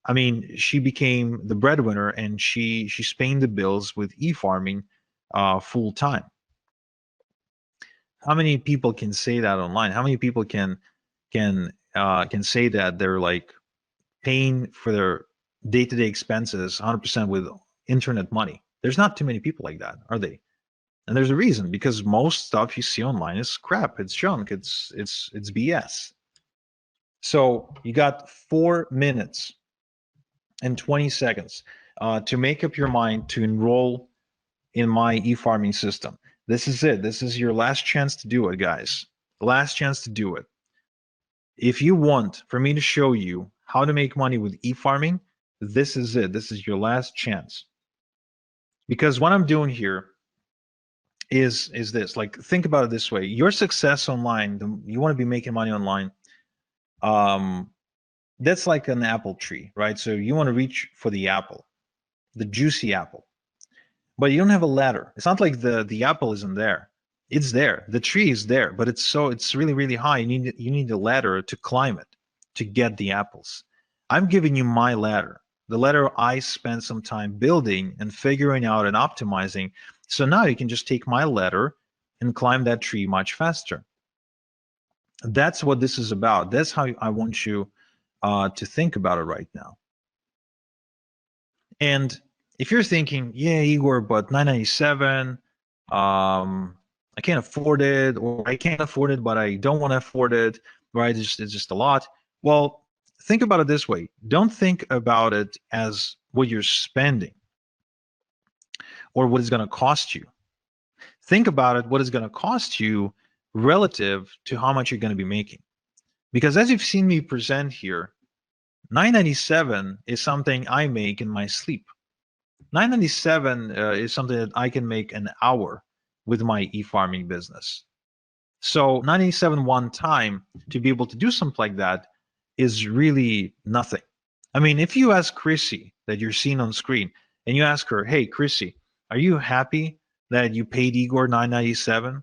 I mean, she became the breadwinner, and she's paying the bills with e-farming full time. How many people can say that online? How many people can say that they're like paying for their day-to-day expenses 100% with internet money. There's not too many people like that, are they? And there's a reason, because most stuff you see online is crap, it's junk, it's BS. So you got 4 minutes and 20 seconds to make up your mind to enroll in my e-farming system. This is it. This is your last chance to do it, guys. Last chance to do it. If you want for me to show you how to make money with e-farming, this is it. This is your last chance. Because what I'm doing here is this. Like, think about it this way. Your success online, you want to be making money online. That's like an apple tree, right? So you want to reach for the apple, the juicy apple. But you don't have a ladder. It's not like the apple isn't there. It's there. The tree is there, but it's really, really high. You need a ladder to climb it to get the apples. I'm giving you my ladder, the ladder I spent some time building and figuring out and optimizing. So now you can just take my ladder and climb that tree much faster. That's what this is about. That's how I want you to think about it right now. And if you're thinking, yeah, Igor, but 997, I can't afford it, or I can't afford it, but I don't want to afford it, right? It's just a lot. Well, think about it this way. Don't think about it as what you're spending or what it's going to cost you. Think about it, what it's going to cost you relative to how much you're going to be making. Because as you've seen me present here, 997 is something I make in my sleep. 997 is something that I can make an hour with my e-farming business. So 997 one time to be able to do something like that is really nothing. I mean, if you ask Chrissy that you're seeing on screen and you ask her, hey, Chrissy, are you happy that you paid Igor 997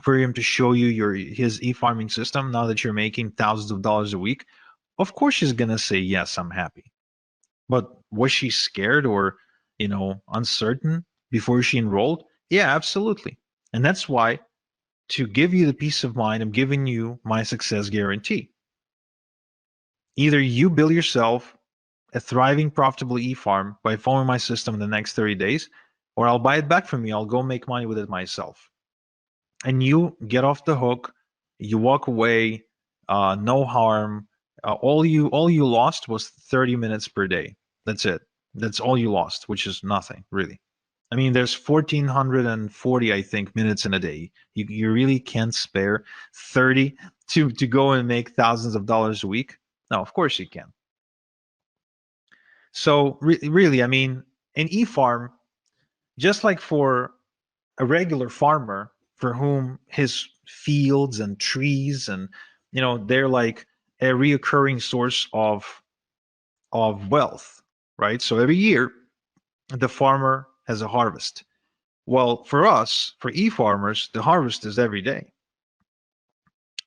for him to show you his e-farming system now that you're making thousands of dollars a week? Of course she's going to say, yes, I'm happy. But was she scared or, uncertain before she enrolled? Yeah, absolutely. And that's why, to give you the peace of mind, I'm giving you my success guarantee. Either you build yourself a thriving, profitable e-farm by following my system in the next 30 days, or I'll buy it back from you. I'll go make money with it myself. And you get off the hook, you walk away, no harm. All you lost was 30 minutes per day. That's it. That's all you lost, which is nothing, really. I mean, there's 1,440, I think, minutes in a day. You really can't spare 30 to go and make thousands of dollars a week? No, of course you can. So really, I mean, an e-farm, just like for a regular farmer for whom his fields and trees and, they're like a reoccurring source of wealth, right? So every year, the farmer has a harvest. Well, for us, for e-farmers, the harvest is every day.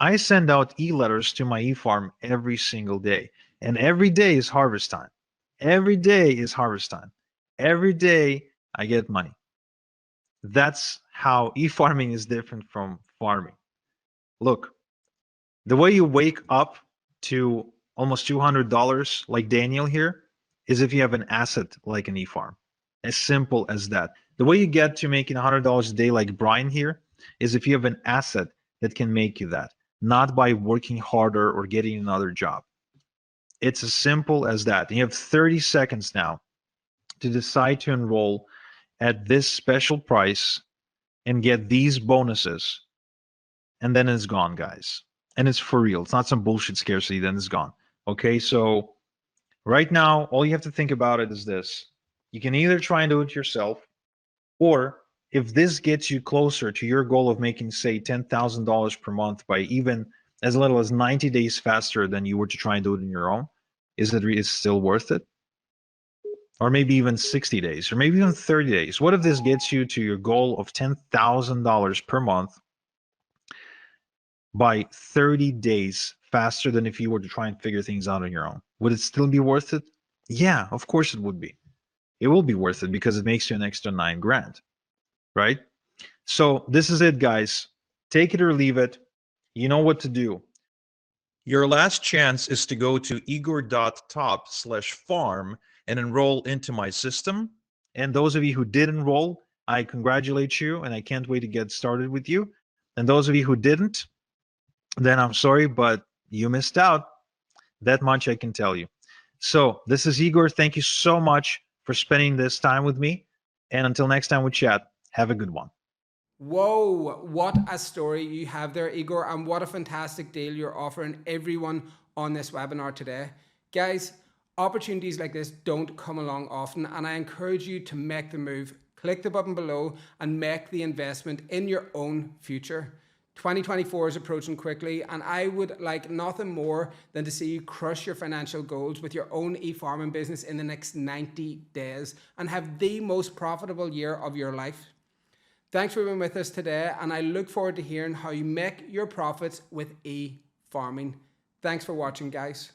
I send out e-letters to my e-farm every single day, and every day is harvest time. Every day is harvest time. Every day I get money. That's how e-farming is different from farming. Look, the way you wake up to almost $200 like Daniel here is if you have an asset like an e-farm. As simple as that. The way you get to making $100 a day like Brian here is if you have an asset that can make you that, not by working harder or getting another job. It's as simple as that. And you have 30 seconds now to decide to enroll at this special price and get these bonuses. And then it's gone, guys. And it's for real. It's not some bullshit scarcity, then it's gone. Okay, so right now, all you have to think about it is this. You can either try and do it yourself, or if this gets you closer to your goal of making, say, $10,000 per month by even as little as 90 days faster than you were to try and do it on your own, is it still worth it? Or maybe even 60 days, or maybe even 30 days. What if this gets you to your goal of $10,000 per month by 30 days faster than if you were to try and figure things out on your own? Would it still be worth it? Yeah, of course it would be. It will be worth it because it makes you an extra 9 grand, right? So this is it, guys. Take it or leave it. You know what to do. Your last chance is to go to igor.top/farm and enroll into my system. And those of you who did enroll, I congratulate you and I can't wait to get started with you. And those of you who didn't, then I'm sorry, but you missed out. That much I can tell you. So this is Igor. Thank you so much for spending this time with me. And until next time we chat, have a good one. Whoa, what a story you have there, Igor, and what a fantastic deal you're offering everyone on this webinar today. Guys, opportunities like this don't come along often, and I encourage you to make the move. Click the button below and make the investment in your own future. 2024 is approaching quickly, and I would like nothing more than to see you crush your financial goals with your own e-farming business in the next 90 days and have the most profitable year of your life. Thanks for being with us today, and I look forward to hearing how you make your profits with e-farming. Thanks for watching, guys.